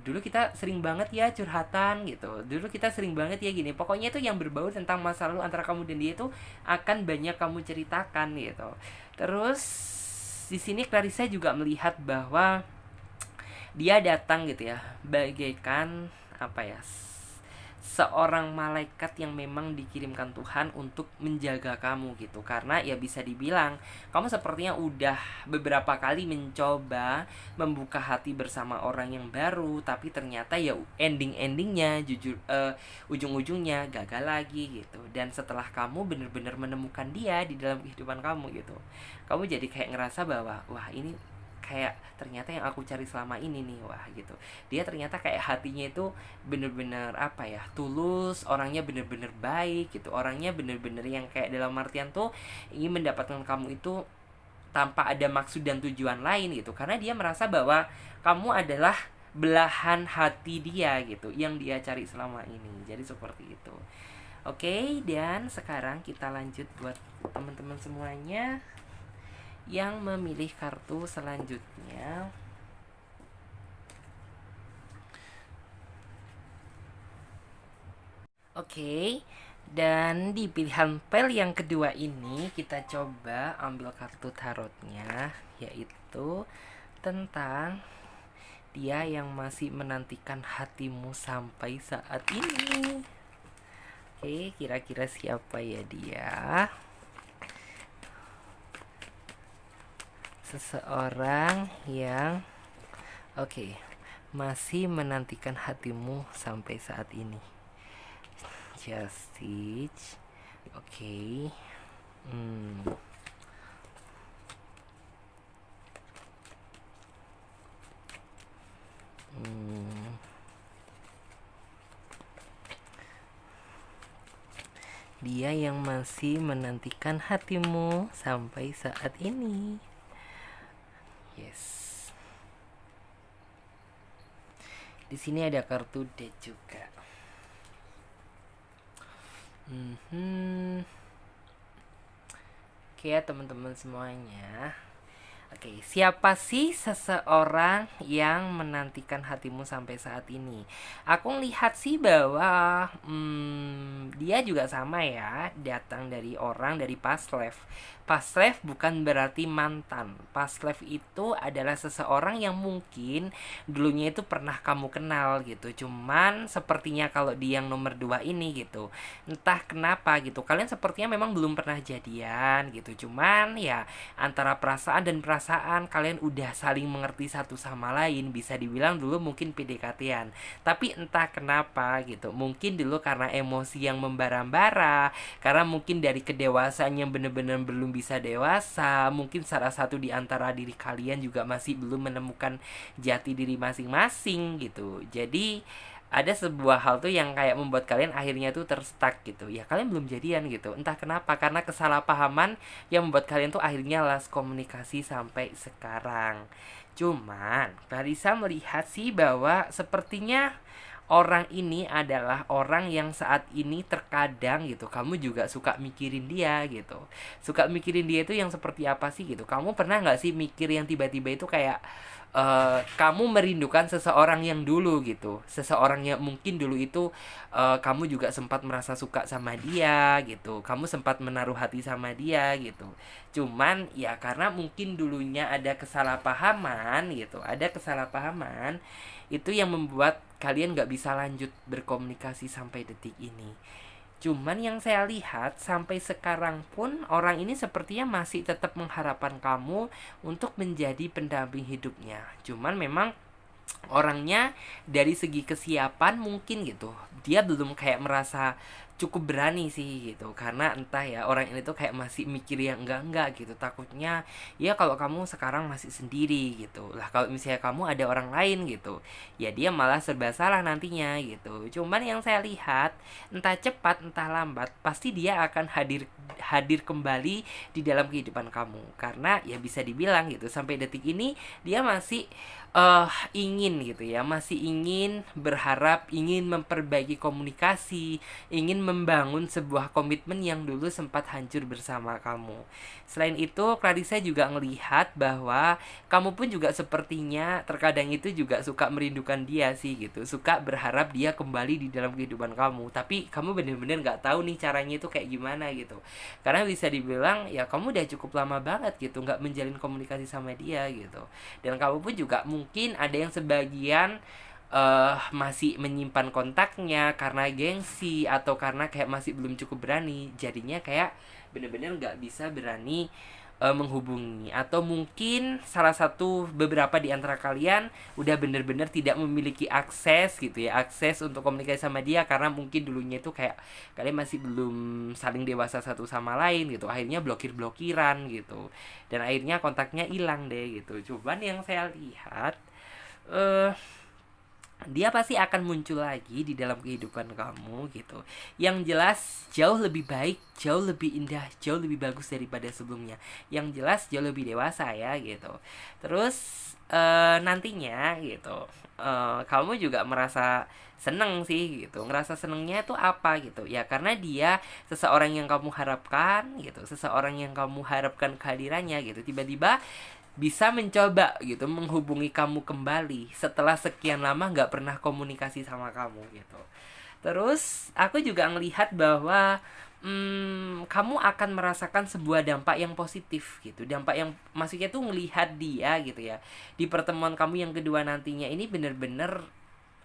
dulu kita sering banget ya curhatan gitu, dulu kita sering banget ya gini. Pokoknya itu yang berbau tentang masa lalu antara kamu dan dia itu akan banyak kamu ceritakan gitu. Terus di sini Clarissa juga melihat bahwa dia datang gitu ya, bagaikan apa ya, seorang malaikat yang memang dikirimkan Tuhan untuk menjaga kamu gitu. Karena ya bisa dibilang kamu sepertinya udah beberapa kali mencoba membuka hati bersama orang yang baru, tapi ternyata ya endingnya jujur ujung-ujungnya gagal lagi gitu. Dan setelah kamu bener-bener menemukan dia di dalam kehidupan kamu gitu, kamu jadi kayak ngerasa bahwa wah ini kayak ternyata yang aku cari selama ini nih, wah gitu. Dia ternyata kayak hatinya itu bener-bener apa ya, tulus, orangnya bener-bener baik gitu, orangnya bener-bener yang kayak dalam artian tuh ingin mendapatkan kamu itu tanpa ada maksud dan tujuan lain gitu, karena dia merasa bahwa kamu adalah belahan hati dia gitu yang dia cari selama ini. Jadi seperti itu. Oke, dan sekarang kita lanjut buat teman-teman semuanya yang memilih kartu selanjutnya. Oke, dan di pilihan pel yang kedua ini kita coba ambil kartu tarotnya, yaitu tentang dia yang masih menantikan hatimu sampai saat ini. Oke, kira-kira siapa ya dia? Seseorang yang masih menantikan hatimu sampai saat ini. Justice. Oke. Dia yang masih menantikan hatimu sampai saat ini. Yes. Di sini ada kartu death juga. Oke ya teman-teman semuanya. Oke, siapa sih seseorang yang menantikan hatimu sampai saat ini? Aku lihat sih bahwa dia juga sama ya, datang dari orang dari past life. Past life bukan berarti mantan. Past life itu adalah seseorang yang mungkin dulunya itu pernah kamu kenal gitu. Cuman sepertinya kalau di yang nomor 2 ini gitu, entah kenapa gitu, kalian sepertinya memang belum pernah jadian gitu. Cuman ya antara perasaan dan perasaan kalian udah saling mengerti satu sama lain. Bisa dibilang dulu mungkin PDKT-an, tapi entah kenapa gitu, mungkin dulu karena emosi yang membara-bara, karena mungkin dari kedewasaan yang bener-bener belum bisa dewasa, mungkin salah satu di antara diri kalian juga masih belum menemukan jati diri masing-masing gitu. Jadi ada sebuah hal tuh yang kayak membuat kalian akhirnya tuh terstuck gitu. Ya kalian belum jadian gitu. Entah kenapa, karena kesalahpahaman yang membuat kalian tuh akhirnya lost komunikasi sampai sekarang. Cuman Clarissa melihat sih bahwa sepertinya orang ini adalah orang yang saat ini terkadang gitu kamu juga suka mikirin dia gitu. Suka mikirin dia itu yang seperti apa sih gitu. Kamu pernah nggak sih mikir yang tiba-tiba itu kayak kamu merindukan seseorang yang dulu gitu, seseorang yang mungkin dulu itu kamu juga sempat merasa suka sama dia gitu, kamu sempat menaruh hati sama dia gitu. Cuman ya karena mungkin dulunya ada kesalahpahaman gitu, ada kesalahpahaman itu yang membuat kalian gak bisa lanjut berkomunikasi sampai detik ini. Cuman yang saya lihat sampai sekarang pun orang ini sepertinya masih tetap mengharapkan kamu untuk menjadi pendamping hidupnya. Cuman memang orangnya dari segi kesiapan mungkin gitu dia belum kayak merasa cukup berani sih gitu, karena entah ya orang ini tuh kayak masih mikir yang enggak gitu, takutnya ya kalau kamu sekarang masih sendiri gitu lah, kalau misalnya kamu ada orang lain gitu ya dia malah serba salah nantinya gitu. Cuman yang saya lihat entah cepat entah lambat pasti dia akan hadir hadir kembali di dalam kehidupan kamu, karena ya bisa dibilang gitu sampai detik ini dia masih ingin gitu ya, masih ingin berharap, ingin memperbaiki komunikasi, ingin membangun sebuah komitmen yang dulu sempat hancur bersama kamu. Selain itu, Clarissa juga ngelihat bahwa kamu pun juga sepertinya terkadang itu juga suka merindukan dia sih gitu, suka berharap dia kembali di dalam kehidupan kamu. Tapi kamu bener-bener nggak tahu nih caranya itu kayak gimana gitu. Karena bisa dibilang ya kamu udah cukup lama banget gitu nggak menjalin komunikasi sama dia gitu. Dan kamu pun juga mungkin ada yang sebagian masih menyimpan kontaknya karena gengsi atau karena kayak masih belum cukup berani, jadinya kayak bener-bener nggak bisa berani menghubungi. Atau mungkin salah satu beberapa di antara kalian udah bener-bener tidak memiliki akses gitu ya, akses untuk komunikasi sama dia karena mungkin dulunya itu kayak kalian masih belum saling dewasa satu sama lain gitu, akhirnya blokir-blokiran gitu dan akhirnya kontaknya hilang deh gitu. Cuman yang saya lihat eh dia pasti akan muncul lagi di dalam kehidupan kamu gitu. Yang jelas jauh lebih baik, jauh lebih indah, jauh lebih bagus daripada sebelumnya. Yang jelas jauh lebih dewasa ya gitu. Terus nantinya gitu, kamu juga merasa seneng sih gitu. Ngerasa senengnya itu apa gitu ya, karena dia seseorang yang kamu harapkan gitu, seseorang yang kamu harapkan kehadirannya gitu, tiba-tiba bisa mencoba gitu menghubungi kamu kembali setelah sekian lama nggak pernah komunikasi sama kamu gitu. Terus aku juga ngelihat bahwa kamu akan merasakan sebuah dampak yang positif gitu, dampak yang maksudnya tuh ngelihat dia gitu ya di pertemuan kamu yang kedua nantinya ini bener-bener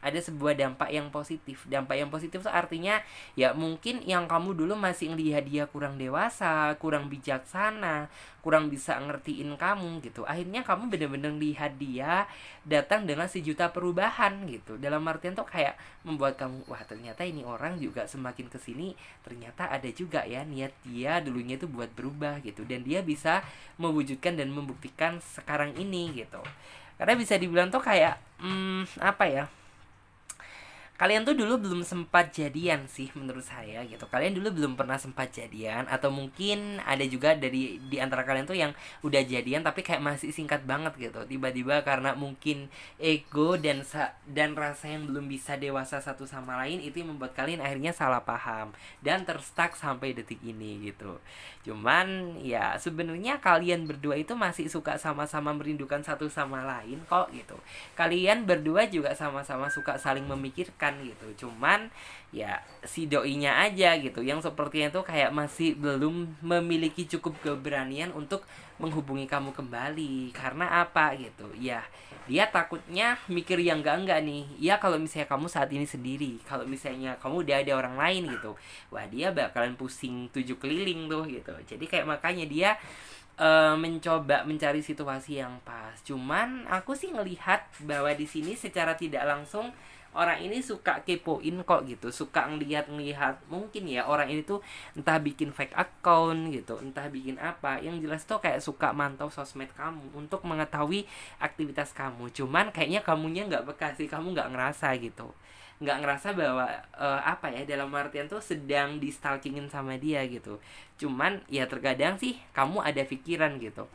ada sebuah dampak yang positif. Dampak yang positif itu artinya ya mungkin yang kamu dulu masih ngelihat dia kurang dewasa, kurang bijaksana, kurang bisa ngertiin kamu gitu. Akhirnya kamu bener-bener lihat dia datang dengan sejuta perubahan gitu. Dalam artian tuh kayak membuat kamu, wah ternyata ini orang juga semakin kesini ternyata ada juga ya niat dia dulunya itu buat berubah gitu. Dan dia bisa mewujudkan dan membuktikan sekarang ini gitu. Karena bisa dibilang tuh kayak apa ya, kalian tuh dulu belum sempat jadian sih menurut saya gitu. Kalian dulu belum pernah sempat jadian, atau mungkin ada juga dari di antara kalian tuh yang udah jadian tapi kayak masih singkat banget gitu. Tiba-tiba karena mungkin ego dan rasa yang belum bisa dewasa satu sama lain itu yang membuat kalian akhirnya salah paham dan terstuck sampai detik ini gitu. Cuman ya sebenarnya kalian berdua itu masih suka sama-sama merindukan satu sama lain kok gitu. Kalian berdua juga sama-sama suka saling memikirkan gitu. Cuman ya si doinya aja gitu yang sepertinya tuh kayak masih belum memiliki cukup keberanian untuk menghubungi kamu kembali. Karena apa gitu ya, dia takutnya mikir yang enggak nih ya, kalau misalnya kamu saat ini sendiri, kalau misalnya kamu udah ada orang lain gitu, wah dia bakalan pusing tujuh keliling tuh gitu. Jadi kayak makanya dia mencoba mencari situasi yang pas. Cuman aku sih ngelihat bahwa di sini secara tidak langsung orang ini suka kepoin kok gitu, suka ngelihat mungkin ya orang ini tuh entah bikin fake account gitu, entah bikin apa, yang jelas tuh kayak suka mantau sosmed kamu untuk mengetahui aktivitas kamu. Cuman kayaknya kamunya nggak peka sih, kamu nggak ngerasa gitu, nggak ngerasa bahwa apa ya, dalam artian tuh sedang di stalkingin sama dia gitu. Cuman ya terkadang sih kamu ada pikiran gitu,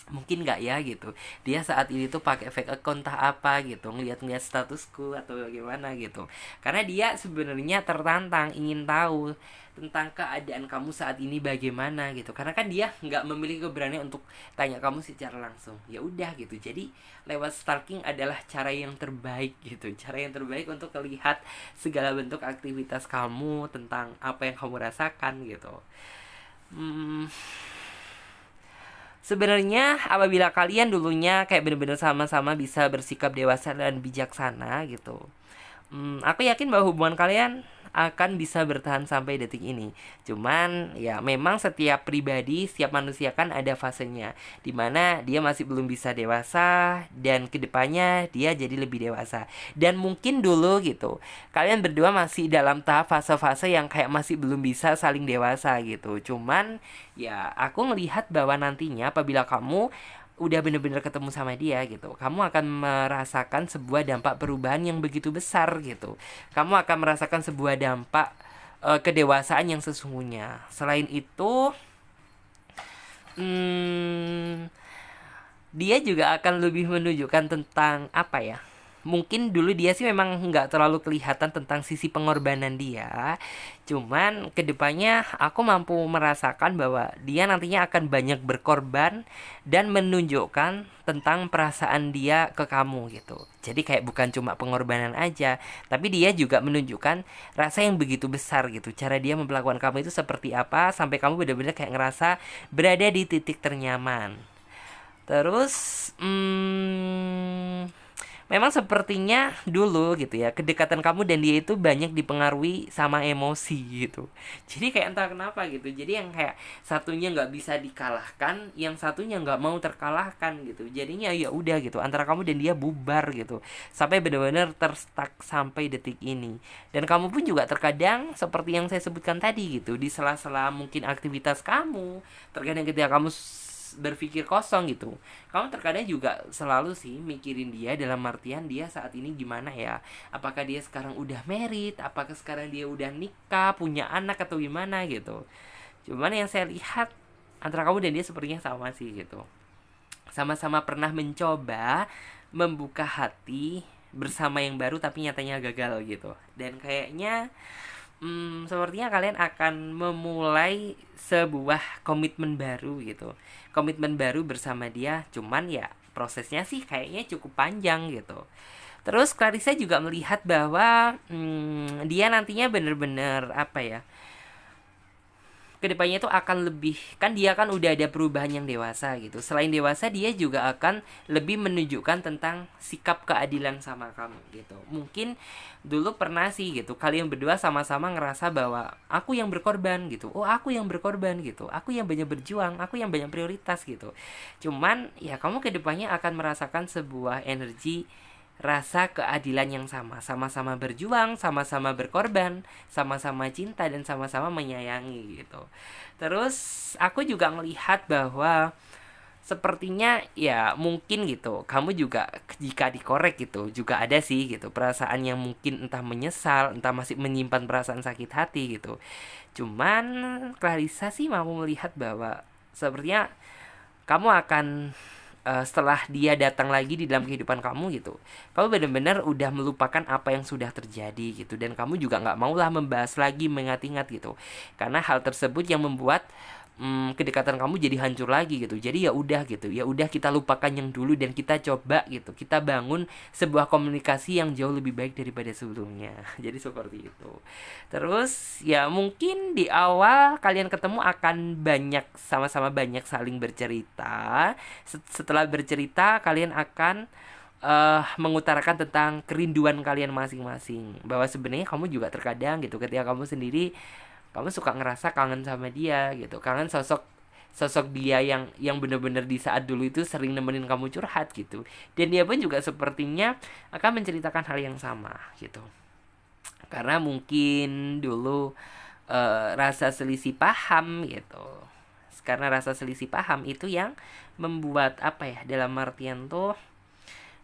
mungkin nggak ya gitu, dia saat ini tuh pakai fake account entah apa gitu, ngeliat-ngeliat statusku atau gimana gitu, karena dia sebenarnya tertantang ingin tahu tentang keadaan kamu saat ini bagaimana gitu, karena kan dia nggak memiliki keberanian untuk tanya kamu secara langsung. Ya udah gitu, jadi lewat stalking adalah cara yang terbaik gitu, cara yang terbaik untuk melihat segala bentuk aktivitas kamu, tentang apa yang kamu rasakan gitu. hmm, Sebenarnya apabila kalian dulunya kayak bener-bener sama-sama bisa bersikap dewasa dan bijaksana gitu, aku yakin bahwa hubungan kalian akan bisa bertahan sampai detik ini. Cuman ya memang setiap pribadi, setiap manusia kan ada fasenya dimana dia masih belum bisa dewasa, dan kedepannya dia jadi lebih dewasa. Dan mungkin dulu gitu kalian berdua masih dalam tahap fase-fase yang kayak masih belum bisa saling dewasa gitu. Cuman ya aku melihat bahwa nantinya apabila kamu udah bener-bener ketemu sama dia gitu, kamu akan merasakan sebuah dampak perubahan yang begitu besar gitu. Kamu akan merasakan sebuah dampak kedewasaan yang sesungguhnya. Selain itu, hmm, dia juga akan lebih menunjukkan tentang apa ya, mungkin dulu dia sih memang nggak terlalu kelihatan tentang sisi pengorbanan dia. Cuman kedepannya aku mampu merasakan bahwa dia nantinya akan banyak berkorban dan menunjukkan tentang perasaan dia ke kamu gitu. Jadi kayak bukan cuma pengorbanan aja, tapi dia juga menunjukkan rasa yang begitu besar gitu. Cara dia memperlakukan kamu itu seperti apa sampai kamu benar-benar kayak ngerasa berada di titik ternyaman. Terus, memang sepertinya dulu gitu ya, kedekatan kamu dan dia itu banyak dipengaruhi sama emosi gitu. Jadi kayak entah kenapa gitu. Jadi yang kayak satunya nggak bisa dikalahkan, yang satunya nggak mau terkalahkan gitu. Jadinya ya udah gitu, antara kamu dan dia bubar gitu. Sampai benar-benar terstak sampai detik ini. Dan kamu pun juga terkadang seperti yang saya sebutkan tadi gitu, di sela-sela mungkin aktivitas kamu, terkadang ketika kamu berpikir kosong gitu, kamu terkadang juga selalu sih mikirin dia, dalam artian dia saat ini gimana ya, apakah dia sekarang udah married, apakah sekarang dia udah nikah, punya anak atau gimana gitu. Cuman yang saya lihat antara kamu dan dia sepertinya sama sih gitu, sama-sama pernah mencoba membuka hati bersama yang baru tapi nyatanya gagal gitu. Dan kayaknya sepertinya kalian akan memulai sebuah komitmen baru gitu. Komitmen baru bersama dia, cuman ya prosesnya sih kayaknya cukup panjang gitu. Terus Clarissa juga melihat bahwa dia nantinya bener-bener apa ya, kedepannya itu akan lebih, kan dia kan udah ada perubahan yang dewasa gitu. Selain dewasa, dia juga akan lebih menunjukkan tentang sikap keadilan sama kamu gitu. Mungkin dulu pernah sih gitu, kalian berdua sama-sama ngerasa bahwa aku yang berkorban gitu, oh aku yang berkorban gitu, aku yang banyak berjuang, aku yang banyak prioritas gitu. Cuman ya kamu kedepannya akan merasakan sebuah energi rasa keadilan yang sama, sama-sama berjuang, sama-sama berkorban, sama-sama cinta dan sama-sama menyayangi gitu. Terus aku juga melihat bahwa sepertinya ya mungkin gitu, kamu juga jika dikorek gitu juga ada sih gitu perasaan yang mungkin entah menyesal, entah masih menyimpan perasaan sakit hati gitu. Cuman Clarissa sih mau melihat bahwa sepertinya kamu akan setelah dia datang lagi di dalam kehidupan kamu gitu, kamu benar-benar udah melupakan apa yang sudah terjadi gitu, dan kamu juga nggak maulah membahas lagi, mengingat-ingat gitu, karena hal tersebut yang membuat kedekatan kamu jadi hancur lagi gitu. Jadi ya udah gitu, ya udah kita lupakan yang dulu dan kita coba gitu, kita bangun sebuah komunikasi yang jauh lebih baik daripada sebelumnya. Jadi seperti itu. Terus ya mungkin di awal kalian ketemu akan banyak, sama-sama banyak saling bercerita. Setelah bercerita kalian akan mengutarakan tentang kerinduan kalian masing-masing, bahwa sebenarnya kamu juga terkadang gitu ketika kamu sendiri, kamu suka ngerasa kangen sama dia gitu, kangen sosok sosok dia yang benar-benar di saat dulu itu sering nemenin kamu curhat gitu. Dan dia pun juga sepertinya akan menceritakan hal yang sama gitu, karena mungkin dulu rasa selisih paham gitu. Karena rasa selisih paham itu yang membuat apa ya, dalam artian tuh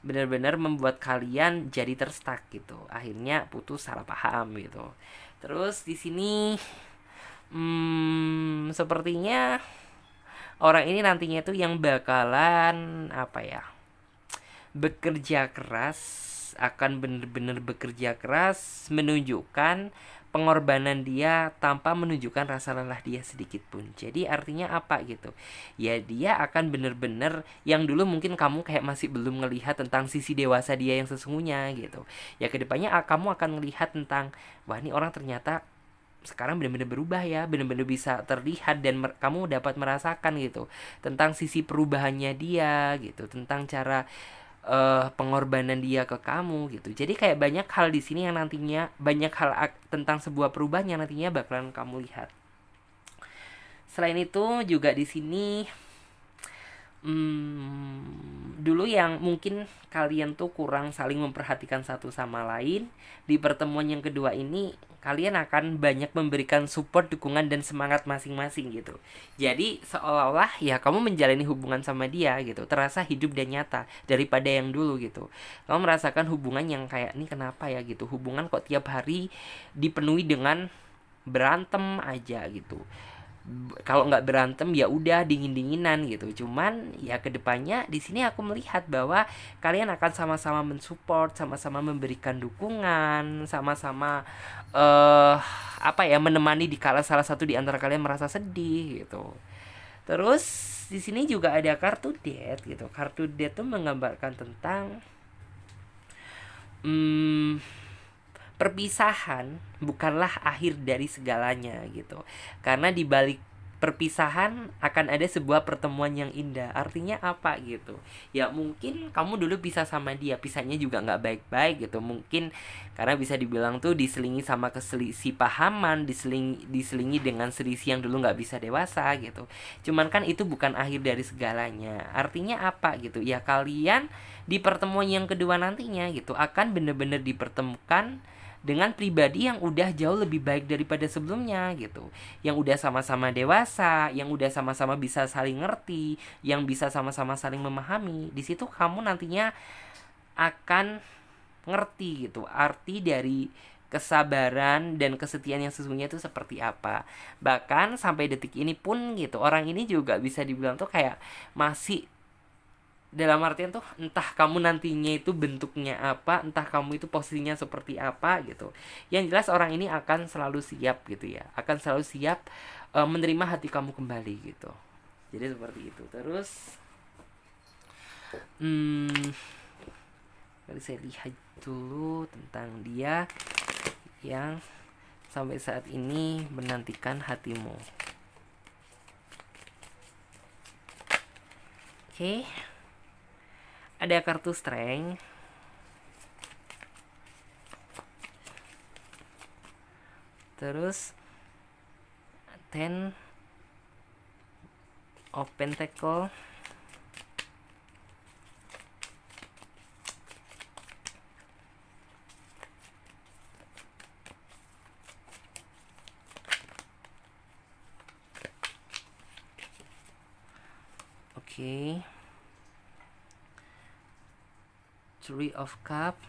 benar-benar membuat kalian jadi terstak gitu, akhirnya putus, salah paham gitu. Terus di sini sepertinya orang ini nantinya itu yang bakalan apa ya, bekerja keras, akan bener-bener bekerja keras, menunjukkan pengorbanan dia tanpa menunjukkan rasa lelah dia sedikit pun. Jadi artinya apa gitu? Ya dia akan bener-bener yang dulu mungkin kamu kayak masih belum ngelihat tentang sisi dewasa dia yang sesungguhnya gitu. Ya kedepannya kamu akan melihat tentang, wah ini orang ternyata sekarang benar-benar berubah ya, benar-benar bisa terlihat dan kamu dapat merasakan gitu tentang sisi perubahannya dia gitu, tentang cara pengorbanan dia ke kamu gitu. Jadi kayak banyak hal di sini yang nantinya banyak hal tentang sebuah perubahan yang nantinya bakalan kamu lihat. Selain itu juga di sini dulu yang mungkin kalian tuh kurang saling memperhatikan satu sama lain, di pertemuan yang kedua ini kalian akan banyak memberikan support, dukungan, dan semangat masing-masing gitu. Jadi seolah-olah ya kamu menjalani hubungan sama dia gitu, terasa hidup dan nyata daripada yang dulu gitu. Kamu merasakan hubungan yang kayak, ini kenapa ya gitu, hubungan kok tiap hari dipenuhi dengan berantem aja gitu. Kalau nggak berantem ya udah dingin-dinginan gitu. Cuman ya kedepannya di sini aku melihat bahwa kalian akan sama-sama mensupport, sama-sama memberikan dukungan, sama-sama apa ya, menemani di kala salah satu di antara kalian merasa sedih gitu. Terus di sini juga ada kartu death gitu. Kartu death tuh menggambarkan tentang perpisahan bukanlah akhir dari segalanya gitu. Karena di balik perpisahan akan ada sebuah pertemuan yang indah. Artinya apa gitu? Ya mungkin kamu dulu pisah sama dia, pisahnya juga nggak baik-baik gitu. Mungkin karena bisa dibilang tuh diselingi sama kesalahpahaman, diselingi dengan selisih yang dulu nggak bisa dewasa gitu. Cuman kan itu bukan akhir dari segalanya. Artinya apa gitu? Ya kalian di pertemuan yang kedua nantinya gitu akan bener-bener dipertemukan dengan pribadi yang udah jauh lebih baik daripada sebelumnya gitu. Yang udah sama-sama dewasa, yang udah sama-sama bisa saling ngerti, yang bisa sama-sama saling memahami. Di situ kamu nantinya akan ngerti gitu arti dari kesabaran dan kesetiaan yang sesungguhnya itu seperti apa. Bahkan sampai detik ini pun gitu, orang ini juga bisa dibilang tuh kayak masih, dalam artian tuh entah kamu nantinya itu bentuknya apa, entah kamu itu posisinya seperti apa gitu. Yang jelas orang ini akan selalu siap gitu ya, akan selalu siap menerima hati kamu kembali gitu. Jadi seperti itu. Terus mari saya lihat dulu tentang dia yang sampai saat ini menantikan hatimu. Oke. Ada kartu strength, terus 10 of Pentacle, oke. Three of Cup,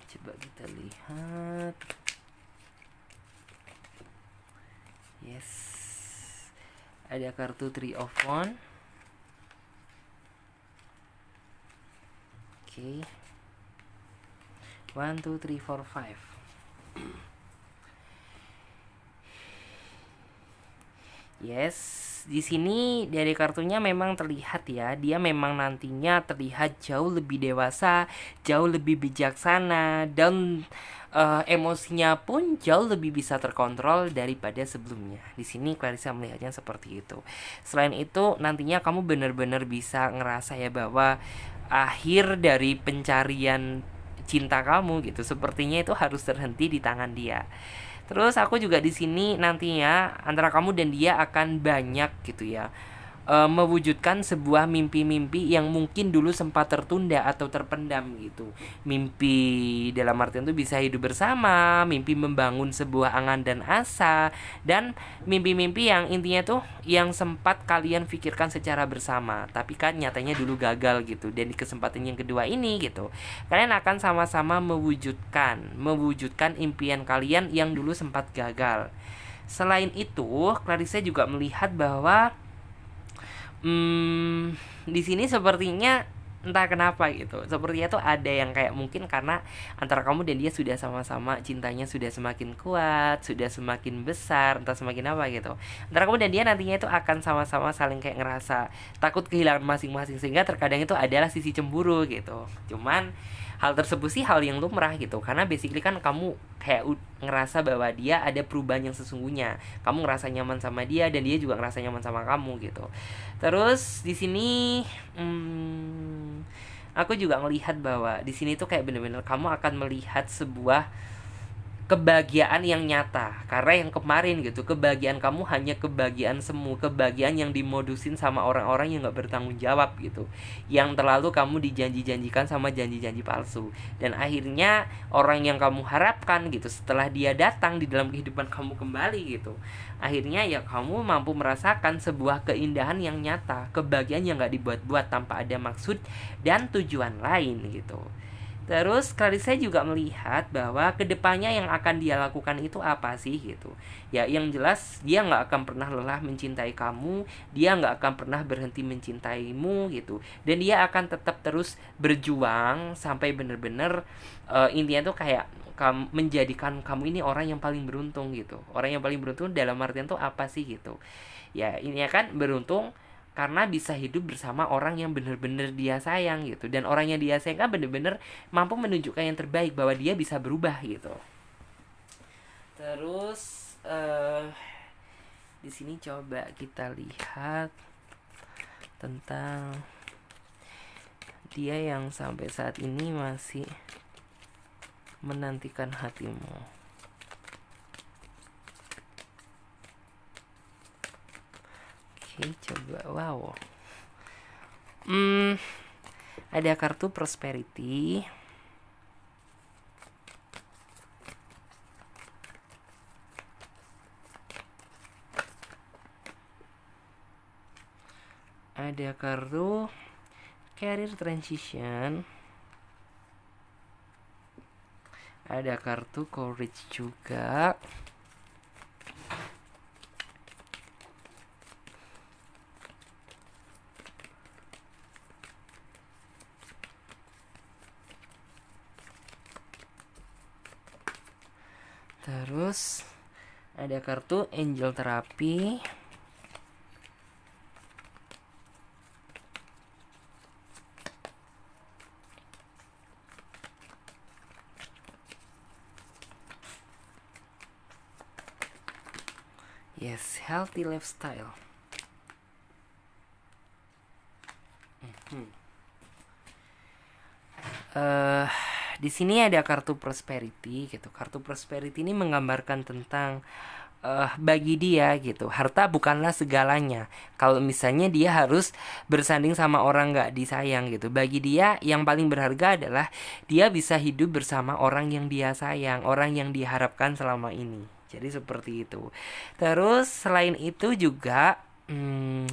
coba kita lihat. Yes, ada kartu Three of Wands. Oke. 1, 2, 3, 4, 5. Yes, di sini dari kartunya memang terlihat ya, dia memang nantinya terlihat jauh lebih dewasa, jauh lebih bijaksana, dan emosinya pun jauh lebih bisa terkontrol daripada sebelumnya. Di sini Clarissa melihatnya seperti itu. Selain itu, nantinya kamu benar-benar bisa ngerasa ya bahwa akhir dari pencarian cinta kamu gitu, sepertinya itu harus terhenti di tangan dia. Terus aku juga di sini nantinya antara kamu dan dia akan banyak gitu ya, mewujudkan sebuah mimpi-mimpi yang mungkin dulu sempat tertunda atau terpendam gitu. Mimpi dalam artian itu bisa hidup bersama, mimpi membangun sebuah angan dan asa, dan mimpi-mimpi yang intinya tuh yang sempat kalian pikirkan secara bersama, tapi kan nyatanya dulu gagal gitu. Dan di kesempatan yang kedua ini gitu, kalian akan sama-sama mewujudkan impian kalian yang dulu sempat gagal. Selain itu, Clarissa juga melihat bahwa di sini sepertinya entah kenapa gitu, sepertinya tuh ada yang kayak mungkin karena antara kamu dan dia sudah sama-sama cintanya sudah semakin kuat, sudah semakin besar, entah semakin apa gitu. Antara kamu dan dia nantinya itu akan sama-sama saling kayak ngerasa takut kehilangan masing-masing, sehingga terkadang itu adalah sisi cemburu gitu. Cuman hal tersebut sih hal yang lumrah gitu, karena basically kan kamu kayak ngerasa bahwa dia ada perubahan yang sesungguhnya, kamu ngerasa nyaman sama dia dan dia juga ngerasa nyaman sama kamu gitu. Terus di sini aku juga ngelihat bahwa di sini tuh kayak bener-bener kamu akan melihat sebuah kebahagiaan yang nyata, karena yang kemarin gitu kebahagiaan kamu hanya kebahagiaan semu, kebahagiaan yang dimodusin sama orang-orang yang gak bertanggung jawab gitu, yang terlalu kamu dijanji-janjikan sama janji-janji palsu. Dan akhirnya orang yang kamu harapkan gitu, setelah dia datang di dalam kehidupan kamu kembali gitu, akhirnya ya kamu mampu merasakan sebuah keindahan yang nyata, kebahagiaan yang gak dibuat-buat tanpa ada maksud dan tujuan lain gitu. Terus Clarissa juga melihat bahwa kedepannya yang akan dia lakukan itu apa sih gitu. Ya yang jelas dia gak akan pernah lelah mencintai kamu, dia gak akan pernah berhenti mencintaimu gitu. Dan dia akan tetap terus berjuang sampai bener-bener intinya tuh kayak menjadikan kamu ini orang yang paling beruntung gitu. Orang yang paling beruntung dalam artian tuh apa sih gitu. Ya ini kan beruntung karena bisa hidup bersama orang yang benar-benar dia sayang gitu, dan orang yang dia sayang kan benar-benar mampu menunjukkan yang terbaik bahwa dia bisa berubah gitu. Terus di sini coba kita lihat tentang dia yang sampai saat ini masih menantikan hatimu. Oke, coba wow. Ada kartu prosperity. Ada kartu career transition. Ada kartu courage juga. Terus ada kartu angel terapi. Yes, healthy lifestyle. Di sini ada kartu prosperity gitu. Kartu prosperity ini menggambarkan tentang bagi dia gitu, harta bukanlah segalanya. Kalau misalnya dia harus bersanding sama orang gak disayang gitu, bagi dia yang paling berharga adalah dia bisa hidup bersama orang yang dia sayang, orang yang diharapkan selama ini. Jadi seperti itu. Terus selain itu juga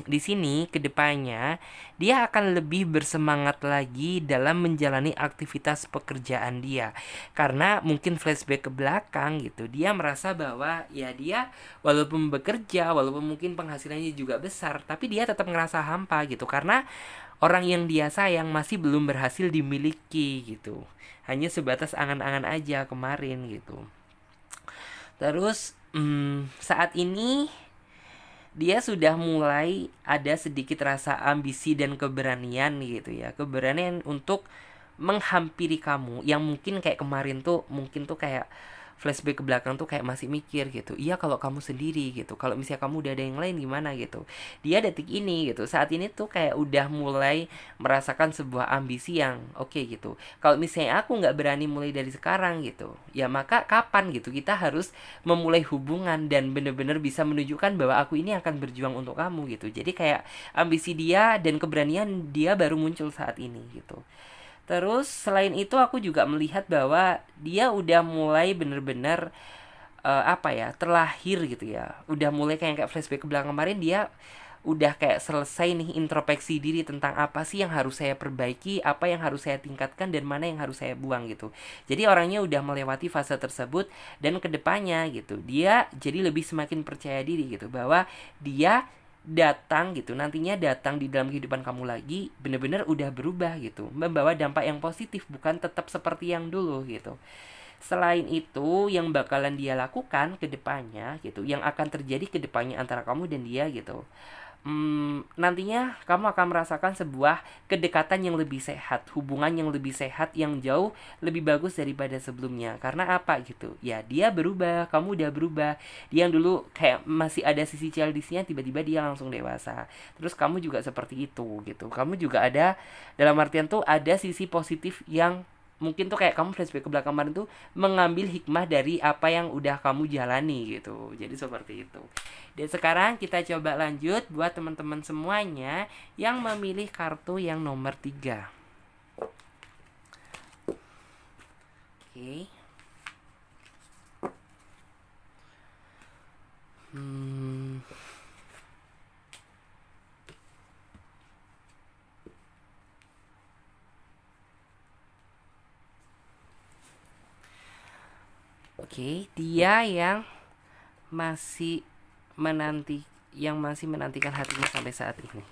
di sini kedepannya dia akan lebih bersemangat lagi dalam menjalani aktivitas pekerjaan dia, karena mungkin flashback ke belakang gitu, dia merasa bahwa ya dia walaupun bekerja, walaupun mungkin penghasilannya juga besar, tapi dia tetap ngerasa hampa gitu, karena orang yang dia sayang masih belum berhasil dimiliki gitu, hanya sebatas angan-angan aja kemarin gitu. Terus saat ini dia sudah mulai ada sedikit rasa ambisi dan keberanian gitu ya, keberanian untuk menghampiri kamu, yang mungkin kayak kemarin tuh mungkin tuh kayak flashback ke belakang tuh kayak masih mikir gitu, iya kalau kamu sendiri gitu, kalau misalnya kamu udah ada yang lain gimana gitu. Dia detik ini gitu, saat ini tuh kayak udah mulai merasakan sebuah ambisi yang oke gitu. Kalau misalnya aku nggak berani mulai dari sekarang gitu, ya maka kapan gitu kita harus memulai hubungan dan bener-bener bisa menunjukkan bahwa aku ini akan berjuang untuk kamu gitu. Jadi kayak ambisi dia dan keberanian dia baru muncul saat ini gitu. Terus selain itu aku juga melihat bahwa dia udah mulai bener-bener apa ya, terlahir gitu ya. Udah mulai kayak flashback ke belakang kemarin, dia udah kayak selesai nih introspeksi diri tentang apa sih yang harus saya perbaiki, apa yang harus saya tingkatkan, dan mana yang harus saya buang gitu. Jadi orangnya udah melewati fase tersebut, dan kedepannya gitu dia jadi lebih semakin percaya diri gitu, bahwa dia datang gitu, nantinya datang di dalam kehidupan kamu lagi bener-bener udah berubah gitu, membawa dampak yang positif, bukan tetap seperti yang dulu gitu. Selain itu, yang bakalan dia lakukan ke depannya gitu, yang akan terjadi ke depannya antara kamu dan dia gitu, nantinya kamu akan merasakan sebuah kedekatan yang lebih sehat, hubungan yang lebih sehat, yang jauh lebih bagus daripada sebelumnya. Karena apa gitu? Ya dia berubah, kamu udah berubah. Dia yang dulu kayak masih ada sisi childishnya, tiba-tiba dia langsung dewasa. Terus kamu juga seperti itu gitu. Kamu juga ada, dalam artian tuh ada sisi positif yang mungkin tuh kayak kamu flashback ke belakang kemarin tuh mengambil hikmah dari apa yang udah kamu jalani gitu. Jadi seperti itu. Dan sekarang kita coba lanjut buat teman-teman semuanya yang memilih kartu yang nomor 3. Oke. Oke, dia yang masih menantikan hatinya sampai saat ini.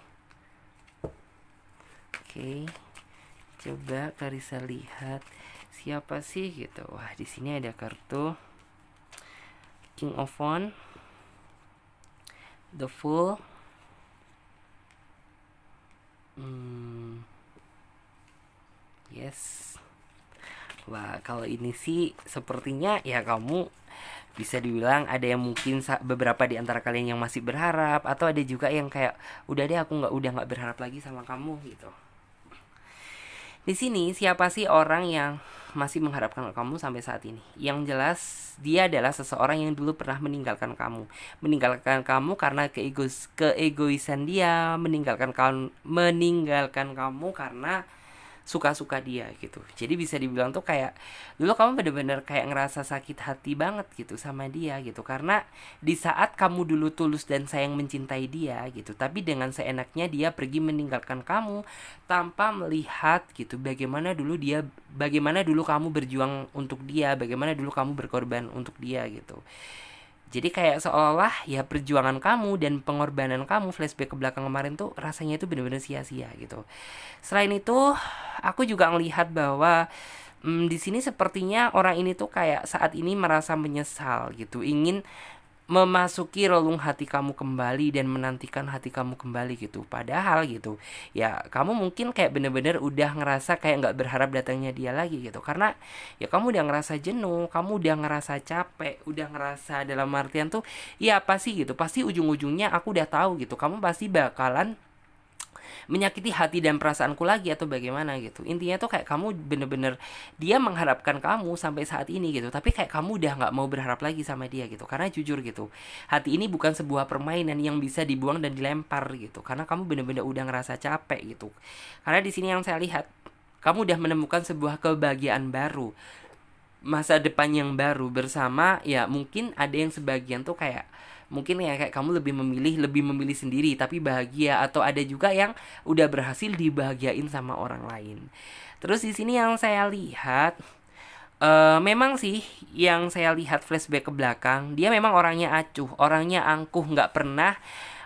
Oke. Coba Clarissa lihat siapa sih gitu. Wah, di sini ada kartu King of Wands, The Fool, yes. Wah, kalau ini sih sepertinya ya kamu bisa dibilang ada yang mungkin beberapa di antara kalian yang masih berharap, atau ada juga yang kayak udah deh aku udah nggak berharap lagi sama kamu gitu. Di sini siapa sih orang yang masih mengharapkan kamu sampai saat ini? Yang jelas dia adalah seseorang yang dulu pernah meninggalkan kamu. Meninggalkan kamu karena keegoisan dia, meninggalkan kamu karena suka-suka dia gitu. Jadi bisa dibilang tuh kayak dulu kamu bener-bener kayak ngerasa sakit hati banget gitu sama dia gitu, karena di saat kamu dulu tulus dan sayang mencintai dia gitu, tapi dengan seenaknya dia pergi meninggalkan kamu tanpa melihat gitu bagaimana dulu kamu berjuang untuk dia, bagaimana dulu kamu berkorban untuk dia gitu. Jadi kayak seolah-olah ya perjuangan kamu dan pengorbanan kamu flashback ke belakang kemarin tuh rasanya itu benar-benar sia-sia gitu. Selain itu, aku juga melihat bahwa di sini sepertinya orang ini tuh kayak saat ini merasa menyesal gitu, ingin memasuki relung hati kamu kembali dan menantikan hati kamu kembali gitu. Padahal gitu ya kamu mungkin kayak bener-bener udah ngerasa kayak nggak berharap datangnya dia lagi gitu, karena ya kamu udah ngerasa jenuh, kamu udah ngerasa capek, udah ngerasa dalam artian tuh ya apa sih gitu, pasti ujung-ujungnya aku udah tahu gitu kamu pasti bakalan menyakiti hati dan perasaanku lagi atau bagaimana gitu. Intinya tuh kayak kamu bener-bener dia mengharapkan kamu sampai saat ini gitu, tapi kayak kamu udah nggak mau berharap lagi sama dia gitu, karena jujur gitu hati ini bukan sebuah permainan yang bisa dibuang dan dilempar gitu, karena kamu bener-bener udah ngerasa capek gitu. Karena di sini yang saya lihat kamu udah menemukan sebuah kebahagiaan baru, masa depan yang baru bersama. Ya mungkin ada yang sebagian tuh kayak mungkin ya kayak kamu lebih memilih sendiri tapi bahagia, atau ada juga yang udah berhasil dibahagiain sama orang lain. Terus di sini yang saya lihat memang sih yang saya lihat flashback ke belakang, dia memang orangnya acuh, orangnya angkuh, nggak pernah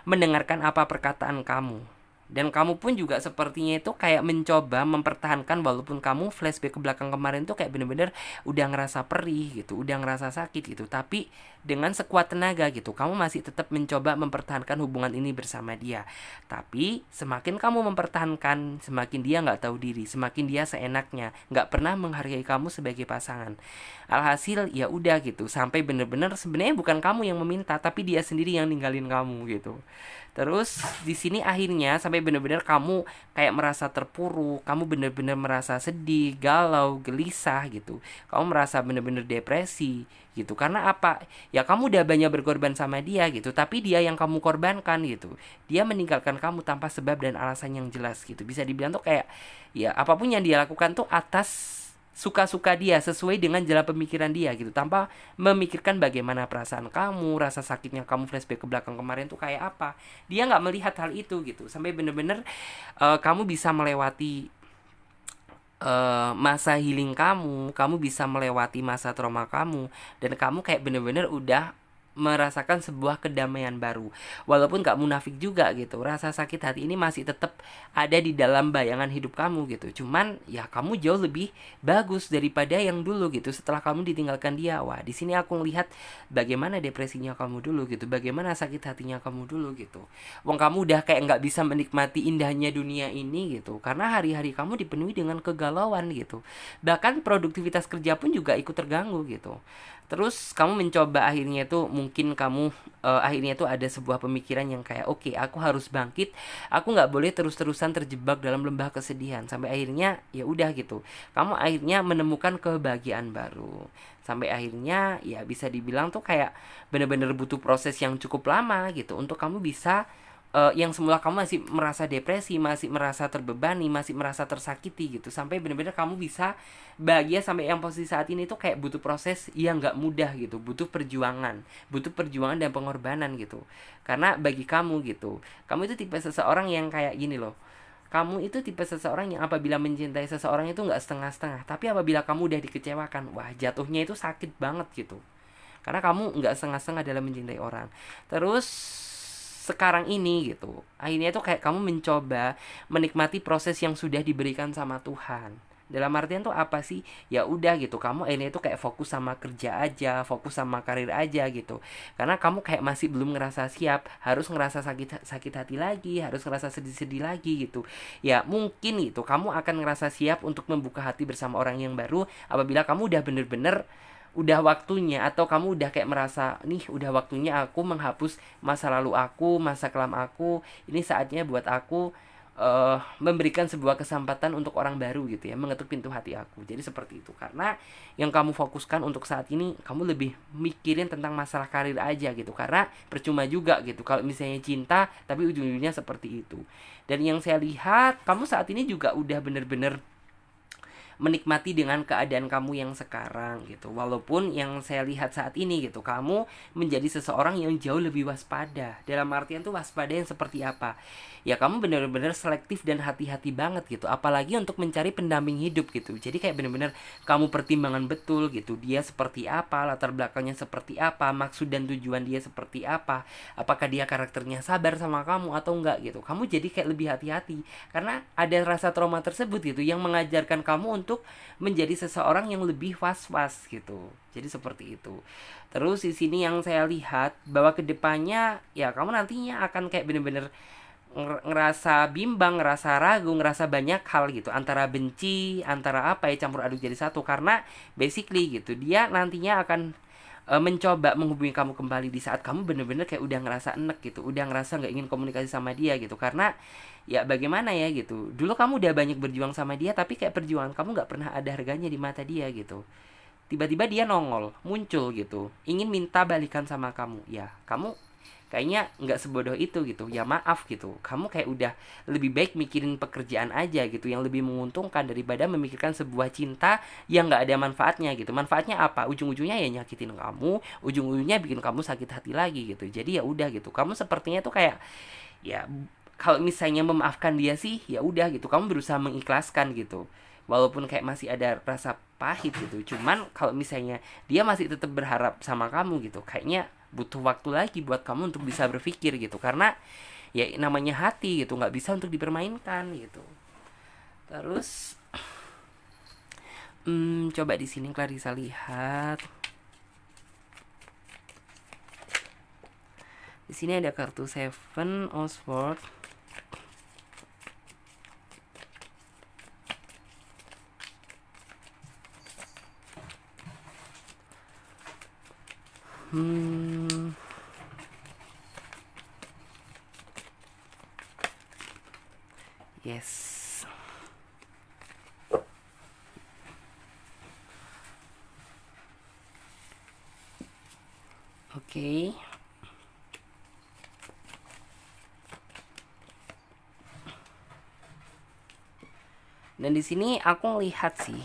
mendengarkan apa perkataan kamu. Dan kamu pun juga sepertinya itu kayak mencoba mempertahankan, walaupun kamu flashback ke belakang kemarin tuh kayak bener-bener udah ngerasa perih gitu, udah ngerasa sakit gitu. Tapi dengan sekuat tenaga gitu, kamu masih tetap mencoba mempertahankan hubungan ini bersama dia. Tapi semakin kamu mempertahankan, semakin dia nggak tahu diri, semakin dia seenaknya, nggak pernah menghargai kamu sebagai pasangan. Alhasil ya udah gitu, sampai bener-bener sebenarnya bukan kamu yang meminta, tapi dia sendiri yang ninggalin kamu gitu. Terus di sini akhirnya sampai bener-bener kamu kayak merasa terpuruk, kamu bener-bener merasa sedih, galau, gelisah gitu. Kamu merasa bener-bener depresi gitu. Karena apa? Ya kamu udah banyak berkorban sama dia gitu, tapi dia yang kamu korbankan gitu. Dia meninggalkan kamu tanpa sebab dan alasan yang jelas gitu. Bisa dibilang tuh kayak ya apapun yang dia lakukan tuh atas suka-suka dia, sesuai dengan jalan pemikiran dia gitu, tanpa memikirkan bagaimana perasaan kamu, rasa sakitnya kamu flashback ke belakang kemarin tuh kayak apa. Dia nggak melihat hal itu gitu, sampai bener-bener kamu bisa melewati masa healing kamu bisa melewati masa trauma kamu, dan kamu kayak bener-bener udah merasakan sebuah kedamaian baru. Walaupun gak munafik juga gitu, rasa sakit hati ini masih tetap ada di dalam bayangan hidup kamu gitu. Cuman ya kamu jauh lebih bagus daripada yang dulu gitu. Setelah kamu ditinggalkan dia, wah di sini aku ngelihat bagaimana depresinya kamu dulu gitu, bagaimana sakit hatinya kamu dulu gitu. Wong kamu udah kayak nggak bisa menikmati indahnya dunia ini gitu, karena hari-hari kamu dipenuhi dengan kegalauan gitu. Bahkan produktivitas kerja pun juga ikut terganggu gitu. Terus kamu mencoba akhirnya itu, mungkin kamu akhirnya itu ada sebuah pemikiran yang kayak oke, aku harus bangkit, aku nggak boleh terus-terusan terjebak dalam lembah kesedihan. Sampai akhirnya ya udah gitu, kamu akhirnya menemukan kebahagiaan baru. Sampai akhirnya ya bisa dibilang tuh kayak bener-bener butuh proses yang cukup lama gitu untuk kamu bisa yang semula kamu masih merasa depresi, masih merasa terbebani, masih merasa tersakiti gitu, sampai benar-benar kamu bisa bahagia. Sampai yang posisi saat ini tuh kayak butuh proses yang nggak mudah gitu, butuh perjuangan dan pengorbanan gitu. Karena bagi kamu gitu, kamu itu tipe seseorang yang kayak gini loh, kamu itu tipe seseorang yang apabila mencintai seseorang itu nggak setengah-setengah, tapi apabila kamu udah dikecewakan, wah jatuhnya itu sakit banget gitu. Karena kamu nggak setengah-setengah dalam mencintai orang. Terus sekarang ini gitu, akhirnya tuh kayak kamu mencoba menikmati proses yang sudah diberikan sama Tuhan. Dalam artian tuh apa sih? Ya udah gitu, kamu akhirnya tuh kayak fokus sama kerja aja, fokus sama karir aja gitu. Karena kamu kayak masih belum ngerasa siap, harus ngerasa sakit hati lagi, harus ngerasa sedih-sedih lagi gitu. Ya mungkin itu kamu akan ngerasa siap untuk membuka hati bersama orang yang baru apabila kamu udah bener-bener udah waktunya, atau kamu udah kayak merasa nih udah waktunya aku menghapus masa lalu aku, masa kelam aku. Ini saatnya buat aku memberikan sebuah kesempatan untuk orang baru gitu ya, mengetuk pintu hati aku. Jadi seperti itu. Karena yang kamu fokuskan untuk saat ini, kamu lebih mikirin tentang masalah karir aja gitu. Karena percuma juga gitu kalau misalnya cinta tapi ujung-ujungnya seperti itu. Dan yang saya lihat, kamu saat ini juga udah bener-bener menikmati dengan keadaan kamu yang sekarang gitu. Walaupun yang saya lihat saat ini gitu, kamu menjadi seseorang yang jauh lebih waspada. Dalam artian tuh waspada yang seperti apa? Ya kamu benar-benar selektif dan hati-hati banget gitu. Apalagi untuk mencari pendamping hidup gitu. Jadi kayak benar-benar kamu pertimbangan betul gitu. Dia seperti apa, latar belakangnya seperti apa, maksud dan tujuan dia seperti apa. Apakah dia karakternya sabar sama kamu atau enggak gitu. Kamu jadi kayak lebih hati-hati karena ada rasa trauma tersebut gitu yang mengajarkan kamu untuk menjadi seseorang yang lebih was-was gitu. Jadi seperti itu. Terus di sini yang saya lihat bahwa kedepannya ya kamu nantinya akan kayak bener-bener ngerasa bimbang, ngerasa ragu, ngerasa banyak hal gitu, antara benci, antara apa ya, campur aduk jadi satu. Karena basically gitu, dia nantinya akan mencoba menghubungi kamu kembali di saat kamu bener-bener kayak udah ngerasa enek gitu, udah ngerasa nggak ingin komunikasi sama dia gitu. Karena ya bagaimana ya gitu, dulu kamu udah banyak berjuang sama dia, tapi kayak perjuangan kamu nggak pernah ada harganya di mata dia gitu. Tiba-tiba dia nongol, muncul gitu, ingin minta balikan sama kamu. Ya kamu kayaknya nggak sebodoh itu gitu, ya maaf gitu, kamu kayak udah lebih baik mikirin pekerjaan aja gitu, yang lebih menguntungkan daripada memikirkan sebuah cinta yang nggak ada manfaatnya gitu. Manfaatnya apa? Ujung-ujungnya ya nyakitin kamu, ujung-ujungnya bikin kamu sakit hati lagi gitu. Jadi ya udah gitu, kamu sepertinya tuh kayak ya kalau misalnya memaafkan dia sih ya udah gitu, kamu berusaha mengikhlaskan gitu, walaupun kayak masih ada rasa pahit gitu. Cuman kalau misalnya dia masih tetap berharap sama kamu gitu, kayaknya butuh waktu lagi buat kamu untuk bisa berpikir gitu. Karena Ya namanya hati gitu, nggak bisa untuk dipermainkan gitu. Terus coba di sini Clarissa lihat. Di sini ada kartu Seven of Swords. Yes. Oke. Dan di sini aku lihat sih,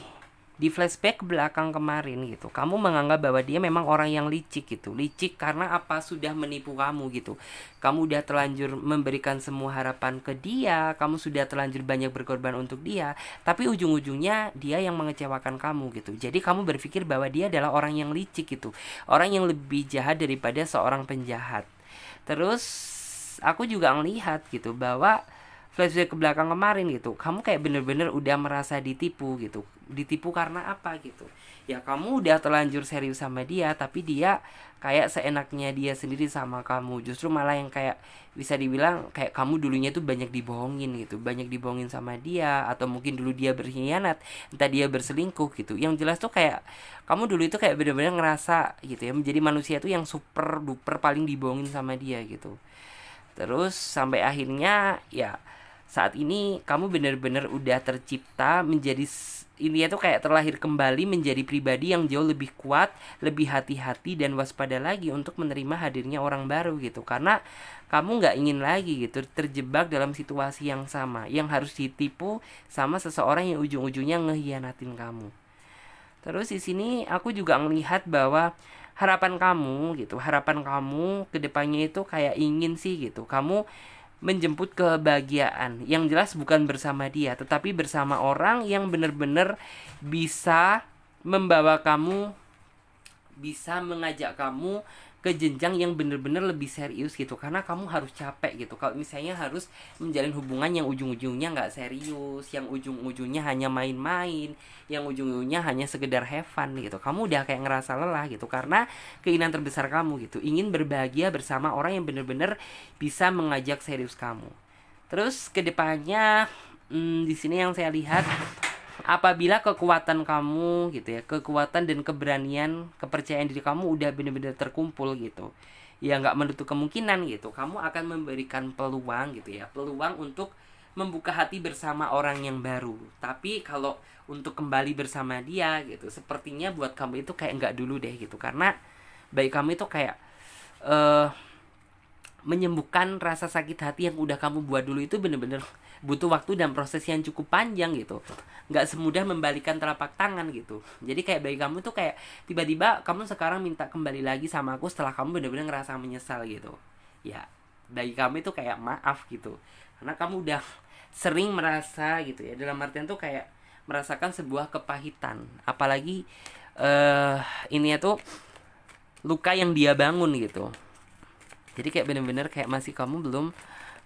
di flashback ke belakang kemarin gitu, kamu menganggap bahwa dia memang orang yang licik gitu. Licik karena apa? Sudah menipu kamu gitu. Kamu udah terlanjur memberikan semua harapan ke dia, kamu sudah terlanjur banyak berkorban untuk dia, tapi ujung-ujungnya dia yang mengecewakan kamu gitu. Jadi kamu berpikir bahwa dia adalah orang yang licik gitu, orang yang lebih jahat daripada seorang penjahat. Terus aku juga ngelihat gitu bahwa flashback ke belakang kemarin gitu, kamu kayak bener-bener udah merasa ditipu gitu. Ditipu karena apa gitu? Ya kamu udah terlanjur serius sama dia, tapi dia kayak seenaknya dia sendiri sama kamu. Justru malah yang kayak bisa dibilang kayak kamu dulunya tuh banyak dibohongin gitu, banyak dibohongin sama dia, atau mungkin dulu dia berkhianat, entah dia berselingkuh gitu. Yang jelas tuh kayak kamu dulu itu kayak bener-bener ngerasa gitu ya, menjadi manusia tuh yang super duper paling dibohongin sama dia gitu. Terus sampai akhirnya ya saat ini kamu benar-benar udah tercipta menjadi, ini tuh kayak terlahir kembali menjadi pribadi yang jauh lebih kuat, lebih hati-hati dan waspada lagi untuk menerima hadirnya orang baru gitu. Karena kamu nggak ingin lagi gitu terjebak dalam situasi yang sama, yang harus ditipu sama seseorang yang ujung-ujungnya ngehianatin kamu. Terus di sini aku juga melihat bahwa harapan kamu gitu, harapan kamu ke depannya itu kayak ingin sih gitu, kamu menjemput kebahagiaan. Yang jelas bukan bersama dia, tetapi bersama orang yang benar-benar bisa membawa kamu, bisa mengajak kamu ke jenjang yang benar-benar lebih serius gitu. Karena kamu harus capek gitu kalau misalnya harus menjalin hubungan yang ujung-ujungnya nggak serius, yang ujung-ujungnya hanya main-main, yang ujung-ujungnya hanya sekedar have fun gitu. Kamu udah kayak ngerasa lelah gitu, karena keinginan terbesar kamu gitu, ingin berbahagia bersama orang yang benar-benar bisa mengajak serius kamu. Terus kedepannya di sini yang saya lihat, apabila kekuatan kamu gitu ya, kekuatan dan keberanian, kepercayaan diri kamu udah benar-benar terkumpul gitu, ya nggak menutup kemungkinan gitu, kamu akan memberikan peluang gitu ya, peluang untuk membuka hati bersama orang yang baru. Tapi kalau untuk kembali bersama dia gitu, sepertinya buat kamu itu kayak nggak dulu deh gitu, karena baik kamu itu kayak menyembuhkan rasa sakit hati yang udah kamu buat dulu itu bener-bener butuh waktu dan proses yang cukup panjang gitu. Nggak semudah membalikan telapak tangan gitu. Jadi kayak bagi kamu tuh kayak tiba-tiba kamu sekarang minta kembali lagi sama aku setelah kamu bener-bener ngerasa menyesal gitu. Ya bagi kamu itu kayak maaf gitu, karena kamu udah sering merasa gitu ya, dalam artian tuh kayak merasakan sebuah kepahitan. Apalagi ini tuh luka yang dia bangun gitu. Jadi kayak bener-bener kayak masih kamu belum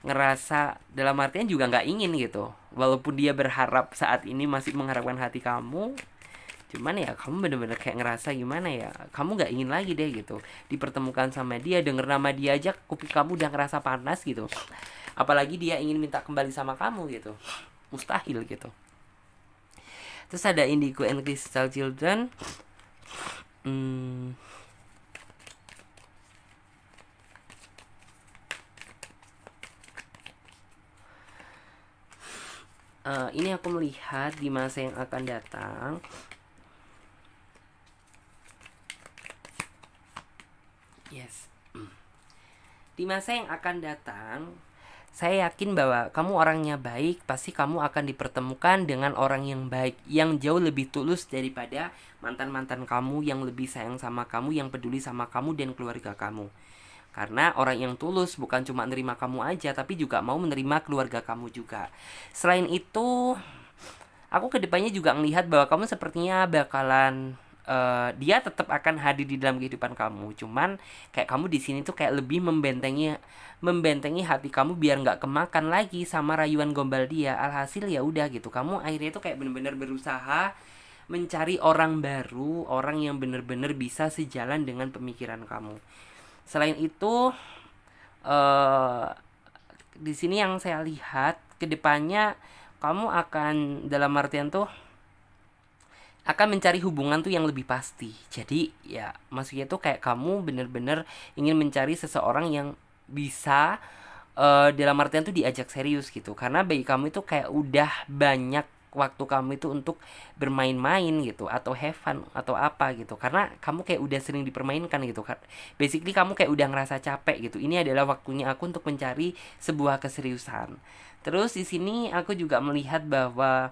ngerasa, dalam artian juga nggak ingin gitu, walaupun dia berharap saat ini masih mengharapkan hati kamu, cuman ya kamu bener-bener kayak ngerasa gimana ya, kamu nggak ingin lagi deh gitu dipertemukan sama dia. Denger nama dia aja kuping kamu udah ngerasa panas gitu, apalagi dia ingin minta kembali sama kamu gitu, mustahil gitu. Terus ada Indigo and Crystal Children. Ini aku melihat di masa yang akan datang, yes, di masa yang akan datang, saya yakin bahwa kamu orangnya baik. Pasti kamu akan dipertemukan dengan orang yang baik, yang jauh lebih tulus daripada mantan-mantan kamu, yang lebih sayang sama kamu, yang peduli sama kamu dan keluarga kamu. Karena orang yang tulus bukan cuma nerima kamu aja, tapi juga mau menerima keluarga kamu juga. Selain itu, aku kedepannya juga melihat bahwa kamu sepertinya bakalan dia tetap akan hadir di dalam kehidupan kamu. Cuman kayak kamu di sini tuh kayak lebih membentengi hati kamu biar nggak kemakan lagi sama rayuan gombal dia. Alhasil ya udah gitu, kamu akhirnya tuh kayak bener-bener berusaha mencari orang baru, orang yang bener-bener bisa sejalan dengan pemikiran kamu. Selain itu, eh di sini yang saya lihat kedepannya kamu akan dalam artian tuh akan mencari hubungan tuh yang lebih pasti. Jadi ya maksudnya tuh kayak kamu bener-bener ingin mencari seseorang yang bisa dalam artian tuh diajak serius gitu. Karena bagi kamu itu kayak udah banyak waktu kamu itu untuk bermain-main gitu atau have fun atau apa gitu. Karena kamu kayak udah sering dipermainkan gitu kan. Basically kamu kayak udah ngerasa capek gitu. Ini adalah waktunya aku untuk mencari sebuah keseriusan. Terus di sini aku juga melihat bahwa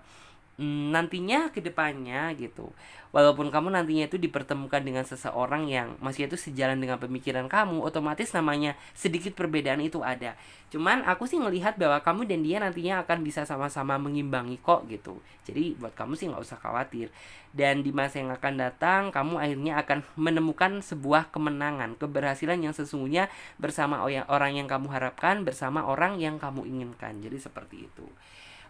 nantinya ke depannya gitu. Walaupun kamu nantinya itu dipertemukan dengan seseorang yang masih itu sejalan dengan pemikiran kamu, otomatis namanya sedikit perbedaan itu ada. Cuman aku sih ngelihat bahwa kamu dan dia nantinya akan bisa sama-sama mengimbangi kok gitu. Jadi buat kamu sih nggak usah khawatir. Dan di masa yang akan datang, kamu akhirnya akan menemukan sebuah kemenangan, keberhasilan yang sesungguhnya bersama orang yang kamu harapkan, bersama orang yang kamu inginkan. Jadi seperti itu.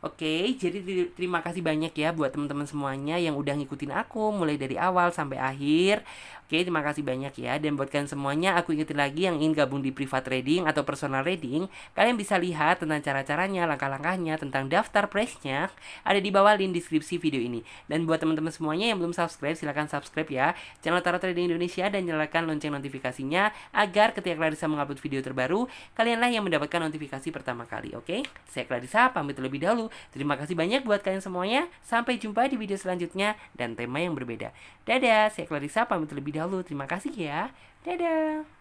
Oke, jadi terima kasih banyak ya buat teman-teman semuanya yang udah ngikutin aku mulai dari awal sampai akhir. Oke, terima kasih banyak ya. Dan buat kalian semuanya, aku ingetin lagi yang ingin gabung di private reading atau personal reading, kalian bisa lihat tentang cara-caranya, langkah-langkahnya, tentang daftar price-nya ada di bawah link deskripsi video ini. Dan buat teman-teman semuanya yang belum subscribe, silahkan subscribe ya channel Tarot Trading Indonesia dan nyalakan lonceng notifikasinya agar ketika Clarissa mengupload video terbaru, kalianlah yang mendapatkan notifikasi pertama kali. Oke, saya Clarissa pamit terlebih dahulu. Terima kasih banyak buat kalian semuanya. Sampai jumpa di video selanjutnya dan tema yang berbeda. Dadah, saya Clarissa pamit terlebih dahulu. Terima kasih ya. Dadah.